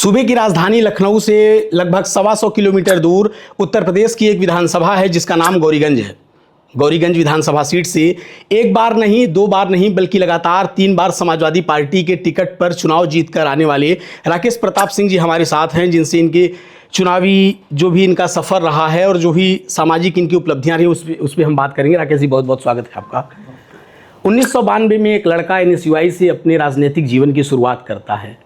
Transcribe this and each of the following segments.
सूबे की राजधानी लखनऊ से लगभग 125 किलोमीटर दूर उत्तर प्रदेश की एक विधानसभा है जिसका नाम गौरीगंज है। गौरीगंज विधानसभा सीट से एक बार नहीं, दो बार नहीं, बल्कि लगातार 3 बार समाजवादी पार्टी के टिकट पर चुनाव जीतकर आने वाले राकेश प्रताप सिंह जी हमारे साथ हैं, जिनसे इनके चुनावी जो भी इनका सफ़र रहा है और जो भी सामाजिक इनकी उपलब्धियां रही उस पर हम बात करेंगे। राकेश जी, बहुत बहुत स्वागत है आपका। 1992 में एक लड़का NSUI से अपने राजनीतिक जीवन की शुरुआत करता है,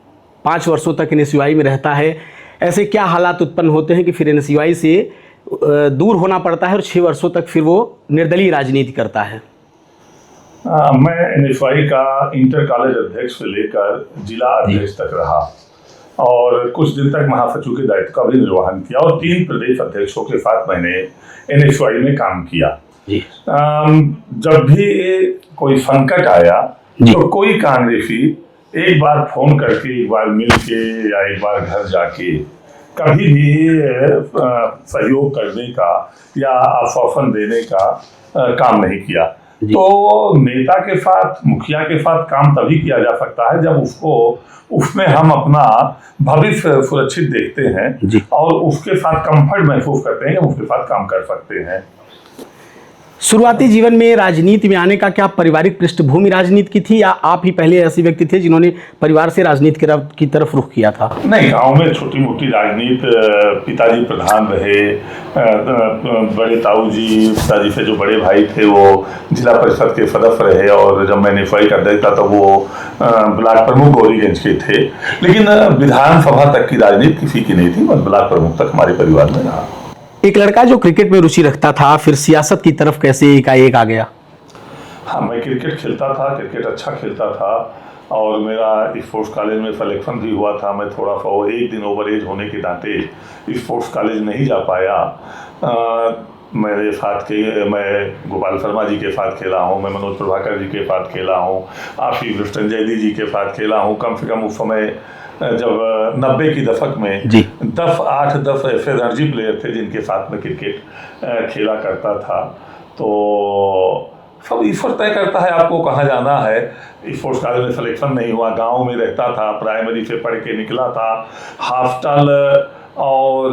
5 वर्षों तक NSUI में रहता है। ऐसे क्या हालात उत्पन्न होते हैं कि फिर NSUI से दूर होना पड़ता है और 6 वर्षों तक फिर वो निर्दलीय राजनीति करता है। मैं NSUI का इंटर कॉलेज अध्यक्ष से लेकर जिला अध्यक्ष तक रहा और कुछ दिन तक महासचिव के दायित्व का भी निर्वहन किया और 3 प्रदेश अध्यक्षों के साथ मैंने NSUI में काम किया। जब भी कोई संकट आया तो कोई कांग्रेसी एक बार फोन करके, एक बार मिल के या एक बार घर जाके कभी भी सहयोग करने का या आश्वासन देने का काम नहीं किया। तो नेता के साथ, मुखिया के साथ काम तभी किया जा सकता है जब उसमें हम अपना भविष्य सुरक्षित देखते हैं और उसके साथ कंफर्ट महसूस करते हैं कि उसके साथ काम कर सकते हैं। शुरुआती जीवन में राजनीति में आने का क्या पारिवारिक पृष्ठभूमि राजनीति की थी या आप ही पहले ऐसे व्यक्ति थे जिन्होंने परिवार से राजनीति की तरफ रुख किया था? नहीं, गांव में छोटी मोटी राजनीति, पिताजी प्रधान रहे, बड़े ताऊ जी, पिताजी से जो बड़े भाई थे वो जिला परिषद के सदस्य रहे और जब मैं NSUI का अध्यक्ष था तो वो ब्लॉक प्रमुख गौरीगंज के थे। लेकिन विधानसभा तक की राजनीति किसी की नहीं थी, बस ब्लॉक प्रमुख तक हमारे परिवार में रहा। एक लड़का जो क्रिकेट में रुचि रखता था फिर सियासत की तरफ कैसे एकाएक आ गया? हाँ, मैं क्रिकेट खेलता था, क्रिकेट अच्छा खेलता था और मेरा स्पोर्ट्स कॉलेज में सिलेक्शन भी हुआ था। मैं थोड़ा सा एक दिन ओवर एज होने के नाते स्पोर्ट्स कॉलेज नहीं जा पाया। मेरे साथ के मैं गोपाल शर्मा जी के साथ खेला हूँ, मैं मनोज प्रभाकर जी के साथ खेला हूँ, आशीष विष्टनजयदी जी के साथ खेला हूँ। कम से कम उस समय जब 90 की दशक में 8-10 ऐसे रणजी प्लेयर थे जिनके साथ में क्रिकेट खेला करता था। तो सब ईश्वर तय करता है आपको कहाँ जाना है। स्पोर्ट्स कॉलेज में सिलेक्शन नहीं हुआ, गांव में रहता था, प्राइमरी से पढ़ के निकला था। हॉस्टल और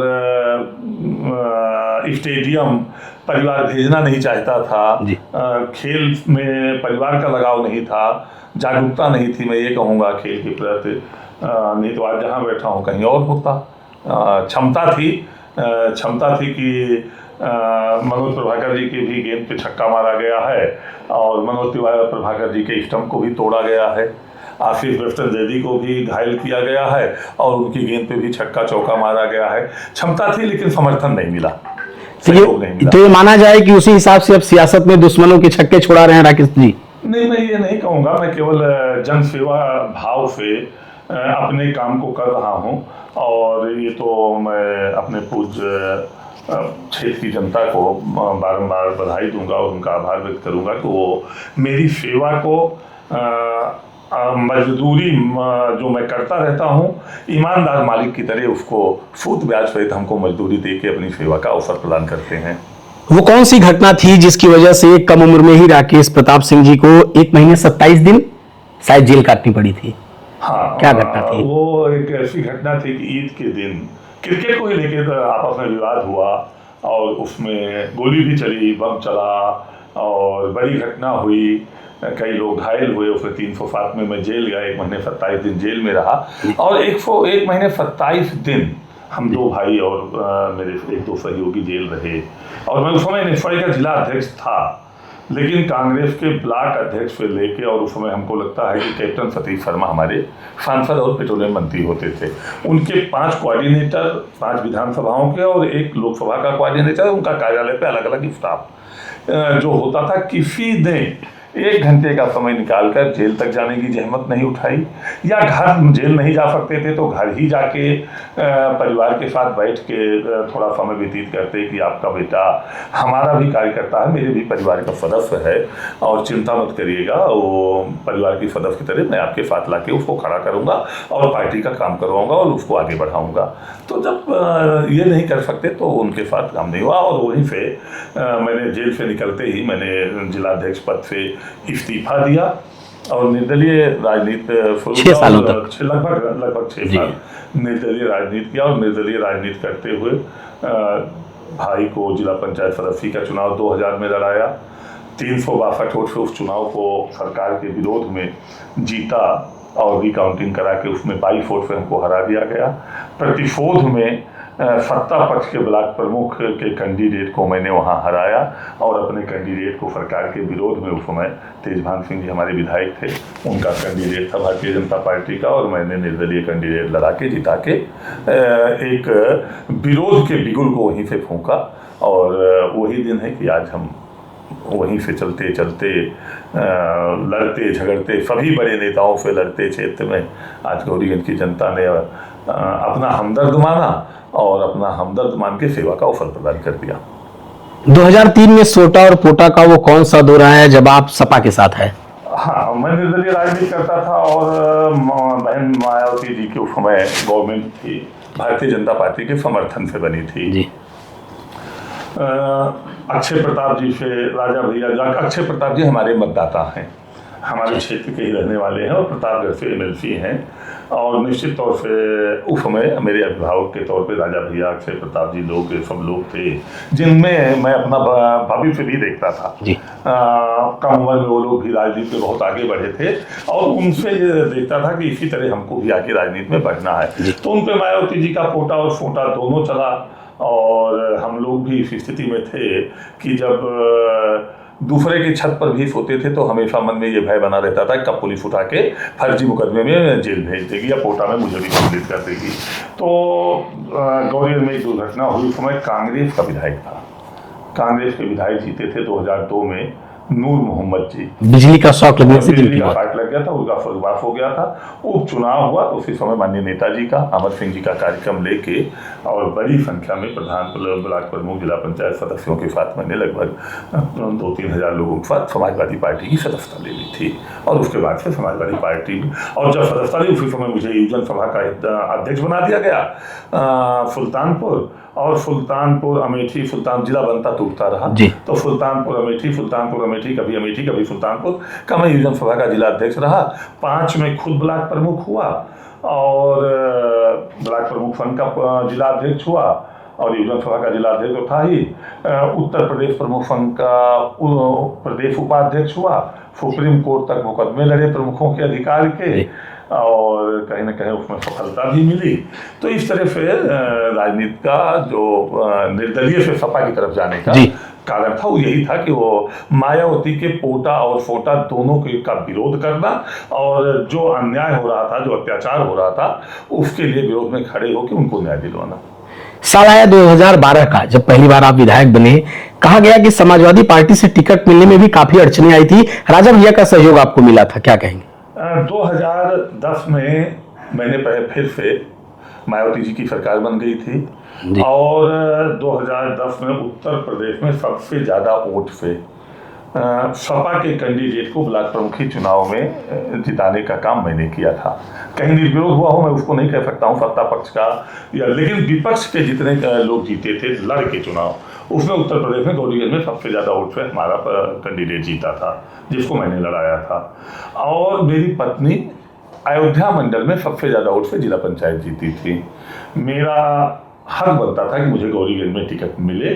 स्टेडियम परिवार भेजना नहीं चाहता था। खेल में परिवार का लगाव नहीं था, जागरूकता नहीं थी, मैं ये कहूँगा खेल के प्रति। नहीं तो आज जहाँ बैठा हूँ कहीं और होता। क्षमता थी कि मनोज प्रभाकर जी की भी गेंद पे छक्का मारा गया है और मनोज प्रभाकर जी के स्टंप को भी तोड़ा गया है। आशीष विष्टनजयदी को भी घायल किया गया है और उनकी गेंद पे भी छक्का चौका मारा गया है। क्षमता थी लेकिन समर्थन नहीं मिला, सहयोग नहीं मिला। तो ये माना जाए कि उसी हिसाब से अब सियासत में दुश्मनों के छक्के छुड़ा रहे हैं राकेश जी? नहीं, मैं ये नहीं कहूँगा। मैं केवल जन सेवा भाव से अपने काम को कर रहा हूँ और ये तो मैं अपने पूज्य क्षेत्र की जनता को बारंबार बधाई दूंगा और उनका आभार व्यक्त करूंगा कि वो मेरी सेवा को मजदूरी जो मैं करता रहता हूँ, ईमानदार मालिक की तरह उसको सूद ब्याज सहित हमको मजदूरी दे के अपनी सेवा का अवसर प्रदान करते हैं। वो कौन सी घटना थी जिसकी वजह से कम उम्र में ही राकेश प्रताप सिंह जी को 1 महीने 27 दिन शायद जेल काटनी पड़ी थी? हाँ, क्या घटना थी? वो एक ऐसी घटना थी कि ईद के दिन क्रिकेट को ही लेकर आपस में विवाद हुआ और उसमें गोली भी चली, बम चला और बड़ी घटना हुई, कई लोग घायल हुए। उसमें 307 में मैं जेल गया, 1 महीने 27 दिन जेल में रहा और 1 महीने 27 दिन हम 2 भाई और मेरे 1-2 सहयोगी जेल रहे। और मैं उस समय NSUI का जिला अध्यक्ष था, लेकिन कांग्रेस के ब्लॉक अध्यक्ष से लेके और उस समय हमको लगता है कि कैप्टन सतीश शर्मा हमारे सांसद और पेट्रोलियम मंत्री होते थे। उनके 5 कोऑर्डिनेटर, 5 विधानसभाओं के और 1 लोकसभा का कोऑर्डिनेटर, उनका कार्यालय पे अलग अलग स्टाफ जो होता था। किसी ने 1 घंटे का समय निकालकर जेल तक जाने की जहमत नहीं उठाई या घर जेल नहीं जा सकते थे तो घर ही जाके परिवार के साथ बैठ के थोड़ा समय व्यतीत करते कि आपका बेटा हमारा भी कार्यकर्ता है, मेरे भी परिवार का सदस्य है और चिंता मत करिएगा, वो परिवार की सदस्य की तरह मैं आपके साथ लाके उसको खड़ा करूँगा और पार्टी का काम करवाऊँगा और उसको आगे बढ़ाऊँगा। तो जब ये नहीं कर सकते तो उनके साथ काम नहीं हुआ और वहीं से मैंने जेल से निकलते ही मैंने जिलाध्यक्ष पद से इस्तीफा दिया और निर्दलीय राजनीति लगभग 6 साल निर्दलीय राजनीति किया और निर्दलीय राजनीति करते हुए भाई को जिला पंचायत सदस्य का चुनाव 2000 में लड़ाया। 362 वोट से उस चुनाव को सरकार के विरोध में जीता और रिकाउंटिंग करा के उसमें 22 वोट से हमको हरा दिया गया। प्रतिशोध में सत्ता पक्ष के ब्लॉक प्रमुख के कैंडिडेट को मैंने वहां हराया और अपने कैंडिडेट को सरकार के विरोध में उस समय तेजभान सिंह जी हमारे विधायक थे, उनका कैंडिडेट था भारतीय जनता पार्टी का, और मैंने निर्दलीय कैंडिडेट लड़ा के जिता के एक विरोध के बिगुल को वहीं से फूंका। और वही दिन है कि आज हम वहीं से चलते चलते लड़ते झगड़ते सभी बड़े नेताओं से लड़ते क्षेत्र में आज गौरीगंज की जनता ने अपना हमदर्द माना और अपना हमदर्द मान के सेवा का अवसर प्रदान कर दिया। 2003 में सोटा और पोटा का वो कौन सा दौर आया जब आप सपा के साथ है? हाँ, मैं निर्दलीय राजनीति करता था और बहन मायावती जी के उस समय गवर्नमेंट थी, भारतीय जनता पार्टी के समर्थन से बनी थी जी। अक्षय प्रताप जी से राजा भैया, अक्षय प्रताप जी हमारे मतदाता हैं, हमारे क्षेत्र के ही रहने वाले हैं और प्रतापगढ़ से एमएलसी हैं। और निश्चित तौर से उस समय मेरे अभिभावक के तौर पे राजा भैया, अक्षय प्रताप जी लोग सब लोग थे जिनमें मैं अपना भविष्य भी देखता था। कम उम्र में वो लोग भी राजनीति में बहुत आगे बढ़े थे और उनसे ये देखता था कि इसी तरह हमको भी आगे राजनीति में बढ़ना है। तो उन पे मायावती जी का पोटा और फोटा दोनों चला और हम लोग भी इस स्थिति में थे कि जब दूसरे की छत पर भी सोते थे तो हमेशा मन में ये भय बना रहता था कब पुलिस उठा के फर्जी मुकदमे में जेल भेज देगी या पोटा में मुझे भी सम्मिलित कर देगी। तो गौरीगंज में एक दुर्घटना हुई, समय कांग्रेस का विधायक था, कांग्रेस के विधायक जीते थे 2002 में नूर मोहम्मद जी, बिजली का शॉक लगने से बिजली का शॉक लग गया था, उसका स्वर्गवास हो गया था। उपचुनाव हुआ तो उसी समय माननीय नेताजी का, अमर सिंह जी का कार्यक्रम लेके और बड़ी संख्या में प्रधान ब्लॉक प्रमुख जिला पंचायत सदस्यों के साथ मैंने लगभग 2-3 हज़ार लोगों के साथ समाजवादी पार्टी की सदस्यता ले ली थी। और उसके बाद से समाजवादी पार्टी और जब सदस्यता ली उसी समय मुझे युवजन सभा का अध्यक्ष बना दिया गया सुल्तानपुर, और सुल्तानपुर अमेठी सुल्तान जिला बनता टूटता रहा तो सुल्तानपुर अमेठी कभी अमेठी कभी सुल्तानपुर का मैं युवजन सभा का जिला अध्यक्ष रहा। 5 में खुद ब्लॉक प्रमुख हुआ और ब्लॉक प्रमुख संघ का जिला अध्यक्ष हुआ और युवजन सभा का जिला अध्यक्ष तो था ही। उत्तर प्रदेश प्रमुख संघ का प्रदेश उपाध्यक्ष हुआ, सुप्रीम कोर्ट तक मुकदमे लड़े प्रमुखों के अधिकार के और कहीं ना कहीं उसमें सफलता भी मिली। तो इस तरह से राजनीति का जो निर्दलीय से सपा की तरफ जाने का कारण था वो यही था कि वो मायावती के पोटा और फोटा दोनों का विरोध करना और जो अन्याय हो रहा था, जो अत्याचार हो रहा था, उसके लिए विरोध में खड़े होकर उनको न्याय दिलवाना। साल आया 2012 का, जब पहली बार आप विधायक बने, कहा गया कि समाजवादी पार्टी से टिकट मिलने में भी काफी अड़चनें आई थी, राजा भैया का सहयोग आपको मिला था, क्या कहेंगे? 2010 में मैंने फिर से मायावती जी की सरकार बन गई थी और 2010 में उत्तर प्रदेश में सबसे ज़्यादा वोट से सपा के कैंडिडेट को ब्लॉक प्रमुखी चुनाव में जिताने का काम मैंने किया था। कहीं निर्विरोध हुआ हो मैं उसको नहीं कह सकता हूँ सत्ता पक्ष का या, लेकिन विपक्ष के जितने लोग जीते थे लड़ के चुनाव, उसमें उत्तर प्रदेश में गौरीगंज में सबसे ज़्यादा वोट से हमारा कैंडिडेट जीता था जिसको मैंने लड़ाया था। और मेरी पत्नी अयोध्या मंडल में सबसे ज़्यादा वोट से जिला पंचायत जीती थी। मेरा हक बनता था कि मुझे गौरीगंज में टिकट मिले।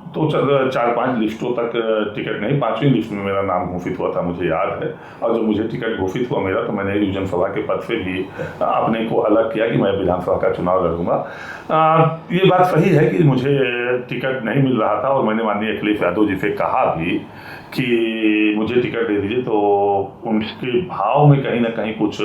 तो 4-5 लिस्टों तक टिकट नहीं, 5वीं लिस्ट में मेरा नाम घोषित हुआ था, मुझे याद है। और जब मुझे टिकट घोषित हुआ मेरा तो मैंने युवजन सभा के पद से भी अपने को अलग किया कि मैं विधानसभा का चुनाव लड़ूंगा। ये बात सही है कि मुझे टिकट नहीं मिल रहा था और मैंने माननीय अखिलेश यादव जी से कहा भी कि मुझे टिकट दे दीजिए, तो उनके भाव में कहीं ना कहीं कुछ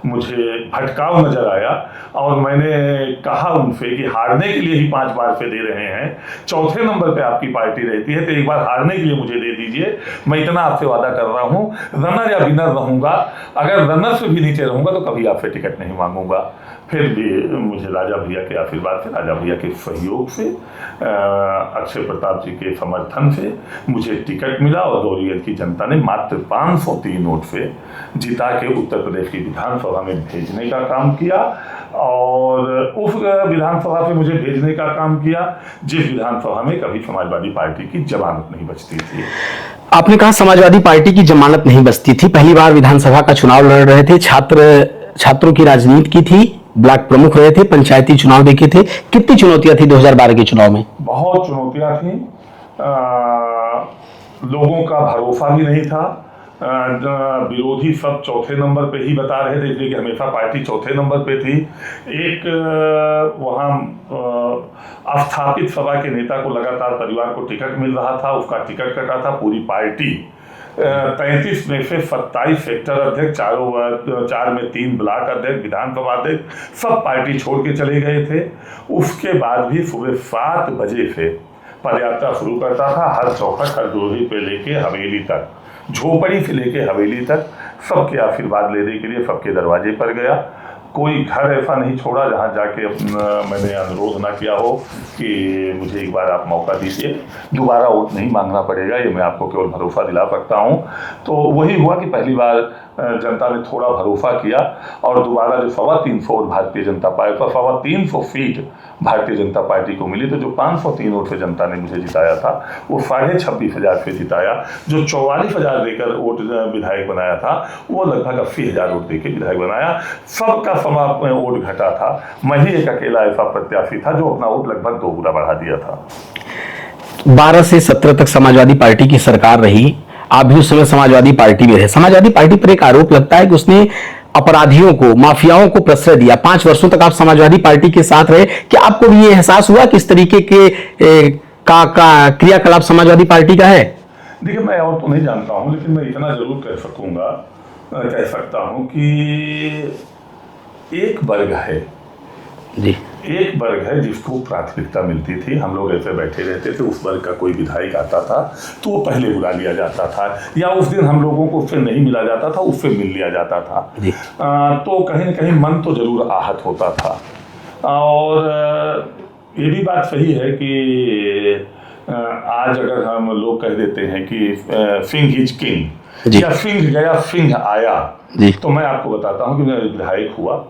मुझे भटकाव नजर आया और मैंने कहा उनसे कि हारने के लिए ही 5 बार से दे रहे हैं, 4थे नंबर पे आपकी पार्टी रहती है तो एक बार हारने के लिए मुझे दे दीजिए। मैं इतना आपसे वादा कर रहा हूँ, रनर या विनर रहूंगा, अगर रनर से भी नीचे रहूंगा तो कभी आपसे टिकट नहीं मांगूंगा। फिर भी मुझे राजा भैया के आशीर्वाद से, राजा भैया के सहयोग से, अक्षय प्रताप जी के समर्थन से मुझे टिकट मिला और गौरीगंज की जनता ने मात्र 503 वोट से जिता के उत्तर प्रदेश की विधानसभा में भेजने का काम किया। और उस विधानसभा से मुझे भेजने का काम किया जिस विधानसभा में कभी समाजवादी पार्टी की जमानत नहीं बचती थी। आपने कहा समाजवादी पार्टी की जमानत नहीं बचती थी, पहली बार विधानसभा का चुनाव लड़ रहे थे, छात्रों की राजनीति की थी, ब्लॉक प्रमुख रहे थे, पंचायती चुनाव देखे थे, कितनी चुनौतियां थी 2012 के चुनाव में? बहुत चुनौतियां थी। लोगों का भरोसा भी नहीं था। विरोधी सब चौथे नंबर पे ही बता रहे थे, इसलिए कि हमेशा पार्टी चौथे नंबर पे थी। एक वहाँ स्थापित सभा के नेता को लगातार परिवार को टिकट मिल रहा था, उसका टिकट कटा था। पूरी पार्टी 33 में से 27 सेक्टर अध्यक्ष, 4 में 3 ब्लॉक अध्यक्ष, विधानसभा अध्यक्ष, सब पार्टी छोड़ के चले गए थे। उसके बाद भी सुबह 7 बजे से पदयात्रा शुरू करता था, हर चौखट, हर दूरी पे लेके हवेली तक, झोपड़ी से लेके हवेली तक, सबके आशीर्वाद लेने के लिए सबके दरवाजे पर गया। कोई घर ऐसा नहीं छोड़ा जहां जाके मैंने अनुरोध ना किया हो कि मुझे एक बार आप मौका दीजिए, दोबारा वोट नहीं मांगना पड़ेगा, ये मैं आपको केवल भरोसा दिला सकता हूं। तो वही हुआ कि पहली बार जनता ने थोड़ा भरोसा किया और दोबारा जो 325 वोट भारतीय जनता पार्टी पर 325 सीट भारतीय जनता पार्टी को मिली, तो जो 503 वोट से जनता ने मुझे जिताया था वो 26,500 से जिताया। जो 44,000 देकर वोट विधायक बनाया था वो लगभग 80,000 वोट देकर विधायक बनाया। सबका समाप्त वोट घटा था, मैं ही एक अकेला ऐसा प्रत्याशी था जो अपना वोट लगभग 2 गुना बढ़ा दिया था। 12 से 17 तक समाजवादी पार्टी की सरकार रही, आप भी उस समय समाजवादी पार्टी में रहे। समाजवादी पार्टी पर एक आरोप लगता है कि उसने अपराधियों को, माफियाओं को प्रश्रय दिया। 5 वर्षों तक आप समाजवादी पार्टी के साथ रहे, क्या आपको भी ये एहसास हुआ कि इस तरीके के का क्रियाकलाप समाजवादी पार्टी का है? देखिए, मैं और तो नहीं जानता हूं, लेकिन मैं इतना जरूर कह सकता हूं कि एक वर्ग है जी, एक वर्ग है जिसको प्राथमिकता मिलती थी। हम लोग ऐसे बैठे रहते थे, उस वर्ग का कोई विधायक आता था तो वो पहले बुला लिया जाता था, या उस दिन हम लोगों को उससे नहीं मिला जाता था, उससे मिल लिया जाता था। तो कहीं ना कहीं मन तो जरूर आहत होता था। और ये भी बात सही है कि आज अगर हम लोग कह देते हैं कि सिंह इज किंग, या सिंह गया सिंह आया, तो मैं आपको बताता हूँ कि मैं विधायक हुआ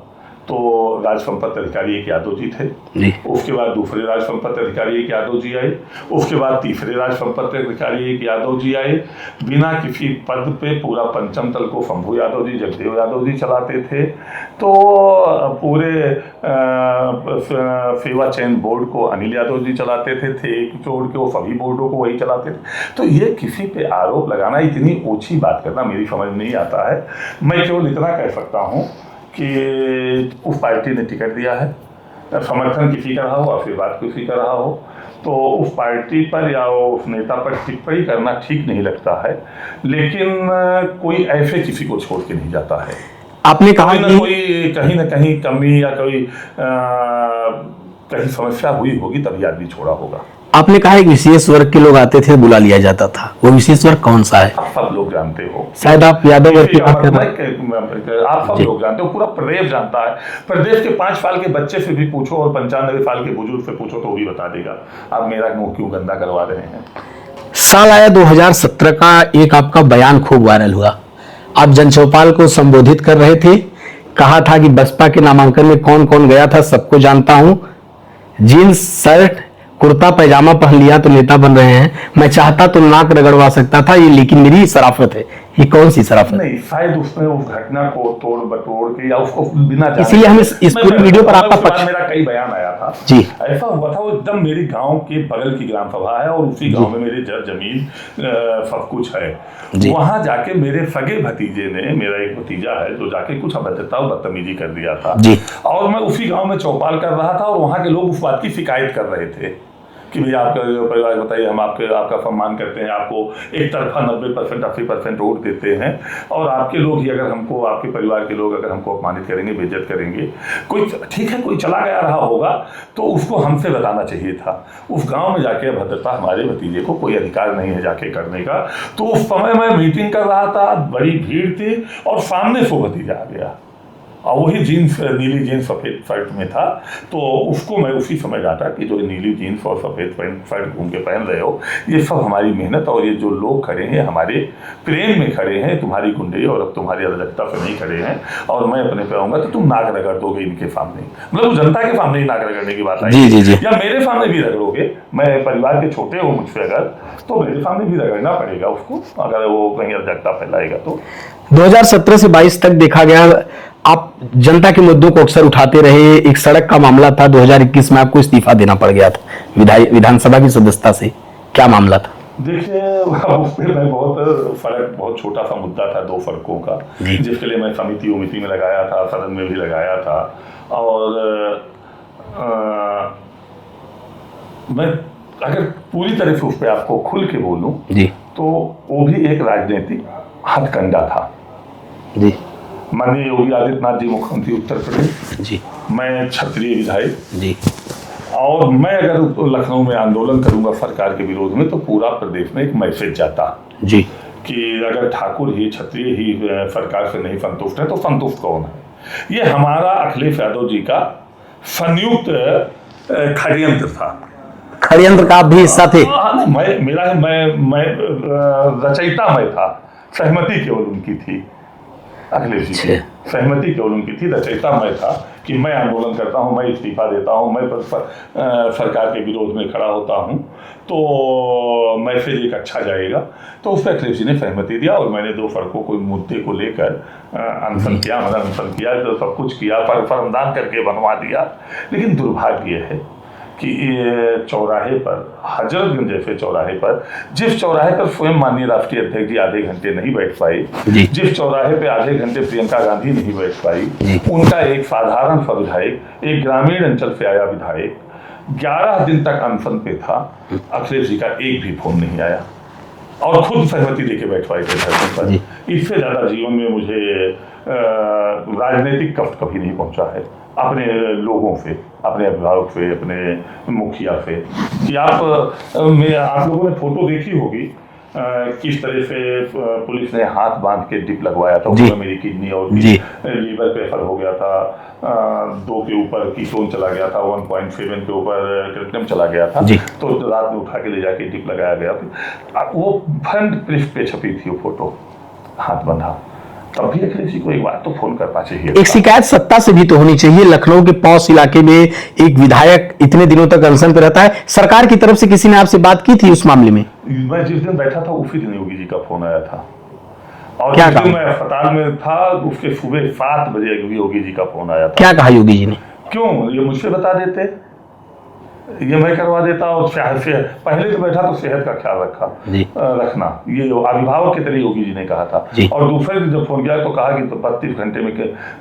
तो राज संपत्ति अधिकारी एक यादव जी थे, उसके बाद दूसरे राज संपत्ति अधिकारी एक यादव जी आए, उसके बाद तीसरे राज संपत्ति अधिकारी एक यादव जी आए। बिना किसी पद पे पूरा पंचम तल को शंभू यादव जी, जगदेव यादव जी चलाते थे। तो पूरे सेवा चयन बोर्ड को अनिल यादव जी चलाते थे, एक छोड़ के वो सभी बोर्डों को वही चलाते थे। तो ये किसी पे आरोप लगाना, इतनी ऊंची बात करना मेरी समझ नहीं आता है। मैं केवल इतना कह सकता हूँ कि उस पार्टी ने टिकट दिया है, समर्थन किसी का रहा हो, आशीर्वाद किसी का रहा हो, तो उस पार्टी पर या उस नेता पर टिप्पणी करना ठीक नहीं लगता है। लेकिन कोई ऐसे किसी को छोड़ के नहीं जाता है। आपने कहा कि कोई कहीं ना कहीं कमी या कोई कहीं समस्या हुई होगी तभी आदमी छोड़ा होगा। आपने कहा एक विशेष वर्ग के लोग आते थे, बुला लिया जाता था, वो विशेष वर्ग कौन सा है? आप सब लोग जानते हो, शायद आप यादव वर्ग की बात कर रहे हैं। आप सब लोग जानते हो, पूरा प्रदेश जानता है। प्रदेश के 5 साल के बच्चे से भी पूछो और 95 साल के बुजुर्ग से पूछो तो भी बता देगा। आप मेरा मुंह क्यों गंदा करवा रहे हैं? साल आया 2017 का, एक आपका बयान खूब वायरल हुआ। आप जनचौपाल को संबोधित कर रहे थे, कहा था कि बसपा के नामांकन में कौन कौन गया था सबको जानता हूं, जीन्स शर्ट कुर्ता पैजामा पहन लिया तो नेता बन रहे हैं, मैं चाहता तो नाक रगड़वा सकता था, ये लेकिन मेरी शराफत है। ये कौन सी शराफत? नहीं, शायद उसने उस घटना को तोड़ बटोड़ के या उसको बिना जाने, इसलिए हम इस पूरी वीडियो पर आपका पक्ष, मेरा कई बयान आया था जी। ऐसा हुआ था, वो एकदम मेरे गांव के बगल की ग्राम सभा है और उसी गांव में मेरी जमीन सब कुछ है। वहां जाके मेरे सगे भतीजे ने, मेरा एक भतीजा है जो जाके कुछ अभद्रता और बदतमीजी कर दिया था जी। और मैं उसी गाँव में चौपाल कर रहा था और वहां के लोग उस बात की शिकायत कर रहे थे कि भैया आपका परिवार बताइए, हम आपका सम्मान करते हैं, आपको एक तरफा 90% 80% वोट देते हैं और आपके लोग ही अगर हमको, आपके परिवार के लोग अगर हमको अपमानित करेंगे, बेइज्जत करेंगे, कोई ठीक है कोई चला गया रहा होगा तो उसको हमसे बताना चाहिए था। उस गांव में जाके भद्रता हमारे भतीजे को कोई अधिकार नहीं है जाके करने का। तो उस समय मैं मीटिंग कर रहा था, बड़ी भीड़ थी और सामने से भतीजा आ गया और वही जीन्स, नीली जीन्स सफ़ेद शर्ट में था। तो उसको मैं उसी समय डांटा कि जो नीली जीन्स और सफ़ेद पैंट शर्ट घूम के पहन रहे हो, ये सब हमारी मेहनत और ये जो लोग खड़े हैं हमारे प्रेम में खड़े हैं, तुम्हारी गुंडे और अब तुम्हारी अराजकता पे नहीं खड़े हैं और मैं अपने पे आऊँगा तो तुम नाक रगड़ दोगे इनके सामने। मतलब जनता के सामने ही नाक रगड़ने की बात आई या मेरे सामने भी रगड़ोगे, मैं परिवार के छोटे हो मुझसे अगर, तो मेरे सामने भी रगड़ना पड़ेगा उसको अगर वो कहीं अराजकता फैलाएगा तो। 2017 से 22 तक देखा गया आप जनता के मुद्दों को अक्सर उठाते रहे। एक सड़क का मामला था, 2021 में आपको इस्तीफा देना पड़ गया था विधानसभा की सदस्यता से, क्या मामला था? देखिए, उस पर मैं बहुत छोटा सा मुद्दा था, 2 फर्कों का, जिसके लिए मैं समिति में लगाया था, सदन में भी लगाया था। और मैं अगर पूरी तरह से उस पर आपको खुल के बोलूं तो वो भी एक राजनीतिक हथकंडा था जी। माननीय योगी आदित्यनाथ जी मुख्यमंत्री उत्तर प्रदेश जी, मैं क्षत्रिय विधायक जी, और मैं अगर लखनऊ में आंदोलन करूंगा सरकार के विरोध में तो पूरा प्रदेश में एक मैसेज जाता जी कि अगर ठाकुर ही क्षत्रिय ही सरकार से नहीं संतुष्ट है तो संतुष्ट कौन है। ये हमारा अखिलेश यादव जी का संयुक्त षड्यंत्र था। षड्यंत्र का आप भी हिस्सा थे? मैं रचयिता मैं था, सहमति केवल उनकी थी, अखिलेश जी की सहमति केवल उनकी थी, रचयिता मैं था कि मैं आंदोलन करता हूं, मैं इस्तीफा देता हूं, मैं सरकार के विरोध में खड़ा होता हूं तो मैसेज एक अच्छा जाएगा। तो उस पर अखिलेश जी ने सहमति दिया और मैंने 2 फर्कों को मुद्दे को लेकर अनशन किया तो सब कुछ किया, फर्मदान करके बनवा दिया। लेकिन दुर्भाग्य है कि चौराहे पर, हजरतगंज जैसे चौराहे पर, जिस चौराहे पर स्वयं माननीय राष्ट्रीय अध्यक्ष जी आधे घंटे नहीं बैठ पाए, जिस चौराहे पे आधे घंटे प्रियंका गांधी नहीं बैठ पाई, उनका एक साधारण सा विधायक, एक ग्रामीण अंचल से आया विधायक 11 दिन तक अनशन पे था, अखिलेश जी का एक भी फोन नहीं आया और खुद सहमति देके बैठ पाए थे धरने पर। इससे ज्यादा जीवन में मुझे राजनीतिक कष्ट कभी नहीं पहुंचा है अपने लोगों से, अपने अभिभावक से, अपने मुखिया से। कि आप लोगों ने फोटो देखी होगी किस तरह से पुलिस ने हाथ बांध के डिप लगवाया था, उसमें मेरी किडनी और लीवर प्रेशर हो गया था, 2 के ऊपर कीटोन चला गया था, 1.7 के ऊपर क्रिप्टम चला गया था, तो रात में उठा के ले जाके डिप लगाया गया था। वो फ्रंट पृष्ठ पे छपी थी वो फोटो, हाथ बंधा। तब भी अखिलेश जी को एक बार तो फोन करना चाहिए। एक शिकायत सत्ता से भी तो होनी चाहिए। लखनऊ के पौष इलाके में एक विधायक इतने दिनों तक अनशन पे रहता है, सरकार की तरफ से किसी ने आपसे बात की थी उस मामले में? मैं जिस दिन बैठा था उसी दिन योगी जी का फोन आया था और जिस दिन मैं अस्पताल में था उसके सुबह 7 बजे योगी जी का फोन आया था। क्या कहा योगी जी ने? क्यों, ये मुझसे बता देते, ये मैं करवा देता। और पहले तो बैठा तो सेहत का ख्याल रखना, ये अभिभावक के तरह योगी जी ने कहा था। और दूसरे दिन जब फोन किया तो कहा कि 32 घंटे में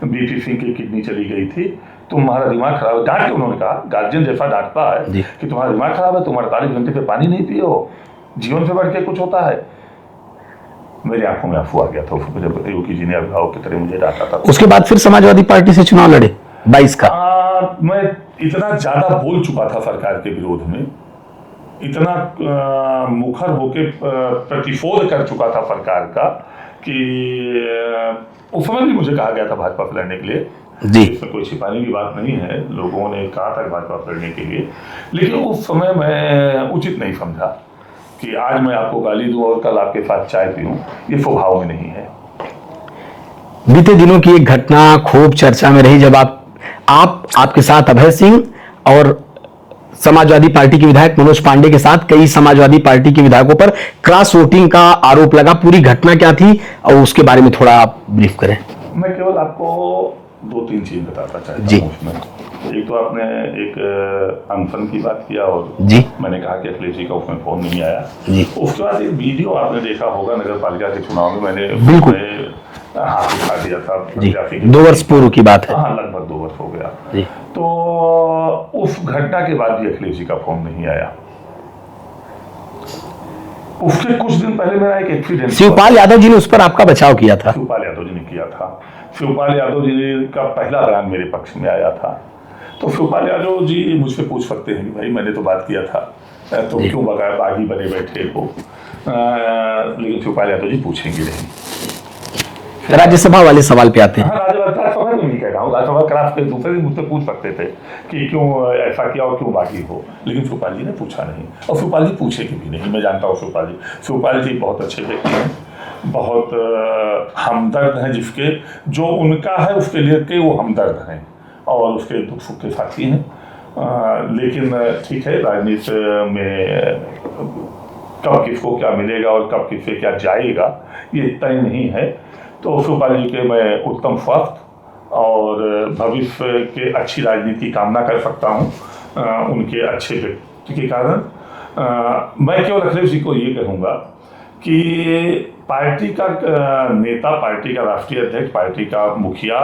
बीपी सिंह की किडनी चली गई थी, तुम्हारा दिमाग खराब है। डांट के उन्होंने कहा, गार्जियन जैसा डांटता है कि तुम्हारा दिमाग खराब है, तुम 48 घंटे पे पानी नहीं पिए हो, जीवन से बढ़ के कुछ होता है। मेरी आंखों में आंसू आ गया था जब योगी जी ने अभिभावक की तरह मुझे डांटा था। उसके बाद फिर समाजवादी पार्टी से चुनाव लड़े 22 का। मैं इतना ज्यादा बोल चुका था सरकार के विरोध में, इतना मुखर होके प्रतिशोध कर चुका था सरकार का कि उस समय भी मुझे कहा गया था भाजपा से लड़ने के लिए जी। इसमें कोई छिपाने की बात नहीं है, लोगों ने कहा था भाजपा से लड़ने के लिए, लेकिन उस समय मैं उचित नहीं समझा कि आज मैं आपको गाली दूं और कल आपके साथ चाय पीऊं, ये स्वभाव में नहीं है। बीते दिनों की एक घटना खूब चर्चा में रही जब आपके साथ अभय सिंह और समाजवादी पार्टी के विधायक मनोज पांडे के साथ कई समाजवादी पार्टी के विधायकों पर क्रॉस वोटिंग का आरोप लगा। पूरी घटना क्या थी और उसके बारे में थोड़ा आप ब्रीफ करें। मैं केवल आपको 2-3 चीज बताता चाहता हूं उसमें। एक तो आपने एक अनशन की बात किया और जी मैंने कहा कि अखिलेश जी का उसमें फोन नहीं आया जी। उसके बाद एक वीडियो आपने देखा होगा नगर पालिका के चुनाव में, मैंने बिल्कुल हाथ उठा दिया था जी, 2 वर्ष पूर्व की बात है। हाँ, लगभग 2 वर्ष हो गया जी। तो उस घटना के बाद भी अखिलेश जी का फोन नहीं आया। उसके कुछ दिन पहले मेरा एक एक्सीडेंट, शिवपाल यादव जी ने उस पर आपका बचाव किया था। शिवपाल यादव जी ने किया था। शिवपाल यादव जी का पहला बयान मेरे पक्ष में आया था। तो शिवपाल यादव जी मुझसे पूछ सकते हैं कि भाई मैंने तो बात किया था, तो क्यों बागी बने बैठे हो, लेकिन शिवपाल यादव जी पूछेंगे नहीं। राज्यसभा वाले सवाल पे आते हैं। हाँ, राज्यसभा में नहीं कह रहा हूँ, राज्यसभा क्रास के दूसरे दिन मुझसे पूछ सकते थे कि क्यों ऐसा किया और क्यों बागी हो, लेकिन शिवपाल जी ने पूछा नहीं और शिवपाल जी पूछेंगे भी नहीं। मैं जानता हूँ शिवपाल जी बहुत अच्छे व्यक्ति हैं, बहुत हमदर्द हैं, जिसके जो उनका है उसके लिए के वो हमदर्द हैं और उसके दुख सुख के साथी हैं। लेकिन ठीक है, राजनीति में कब किसको क्या मिलेगा और कब किससे क्या जाएगा ये तय नहीं है। तो शिवपाल जी के मैं उत्तम स्वास्थ्य और भविष्य के अच्छी राजनीति की कामना कर सकता हूँ उनके अच्छे व्यक्ति के कारण। मैं केवल अखिलेश जी को ये कहूँगा कि पार्टी का नेता, पार्टी का राष्ट्रीय अध्यक्ष, पार्टी का मुखिया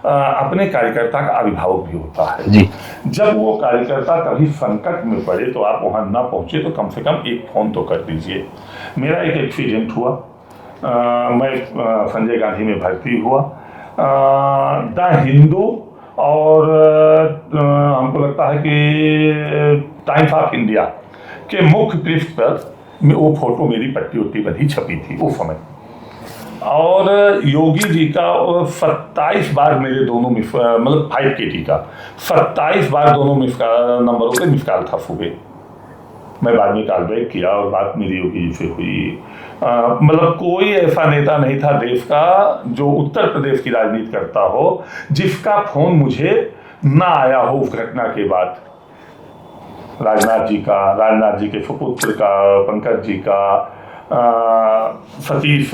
अपने कार्यकर्ता का अभिभावक भी होता है जी। जब वो कार्यकर्ता कभी संकट में पड़े तो आप वहाँ ना पहुँचे तो कम से कम एक फ़ोन तो कर दीजिए। मेरा एक एक्सीडेंट हुआ, मैं संजय गांधी में भर्ती हुआ, द हिंदू और हमको लगता है कि टाइम्स ऑफ इंडिया के मुख्य पृष्ठ पर वो फोटो मेरी पट्टी उट्टी बंधी छपी थी उस समय। और योगी जी का 27 बार मेरे दोनों मतलब 5 KT का 27 बार दोनों नंबरों पे मिसकॉल था सुबह। मैं बाद में कॉल बैक किया और बात मेरी योगी जी से हुई। मतलब कोई ऐसा नेता नहीं था देश का जो उत्तर प्रदेश की राजनीति करता हो जिसका फोन मुझे ना आया हो उस घटना के बाद। राजनाथ जी के सुपुत्र का, पंकज जी का, सतीश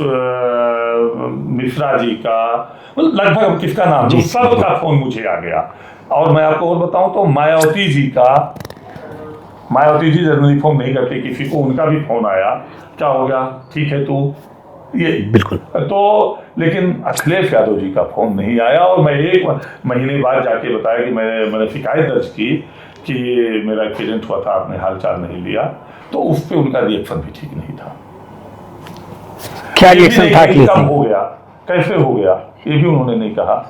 मिश्रा जी का, मतलब लगभग किसका नाम नहीं, सबका फोन मुझे आ गया। और मैं आपको और बताऊं तो मायावती जी जनरली फोन नहीं करती किसी को, उनका भी फोन आया, क्या हो गया, ठीक है तू, ये बिल्कुल। तो लेकिन अखिलेश यादव जी का फोन नहीं आया। और मैं 1 महीने बाद जाके बताया कि मैंने शिकायत दर्ज की कि मेरा एक्सीडेंट हुआ था, आपने हालचाल नहीं लिया, तो उस पर उनका रिएक्शन भी ठीक नहीं था। क्या रिएक्शन था? कब हो गया, कैसे हो गया, ये भी उन्होंने नहीं कहा।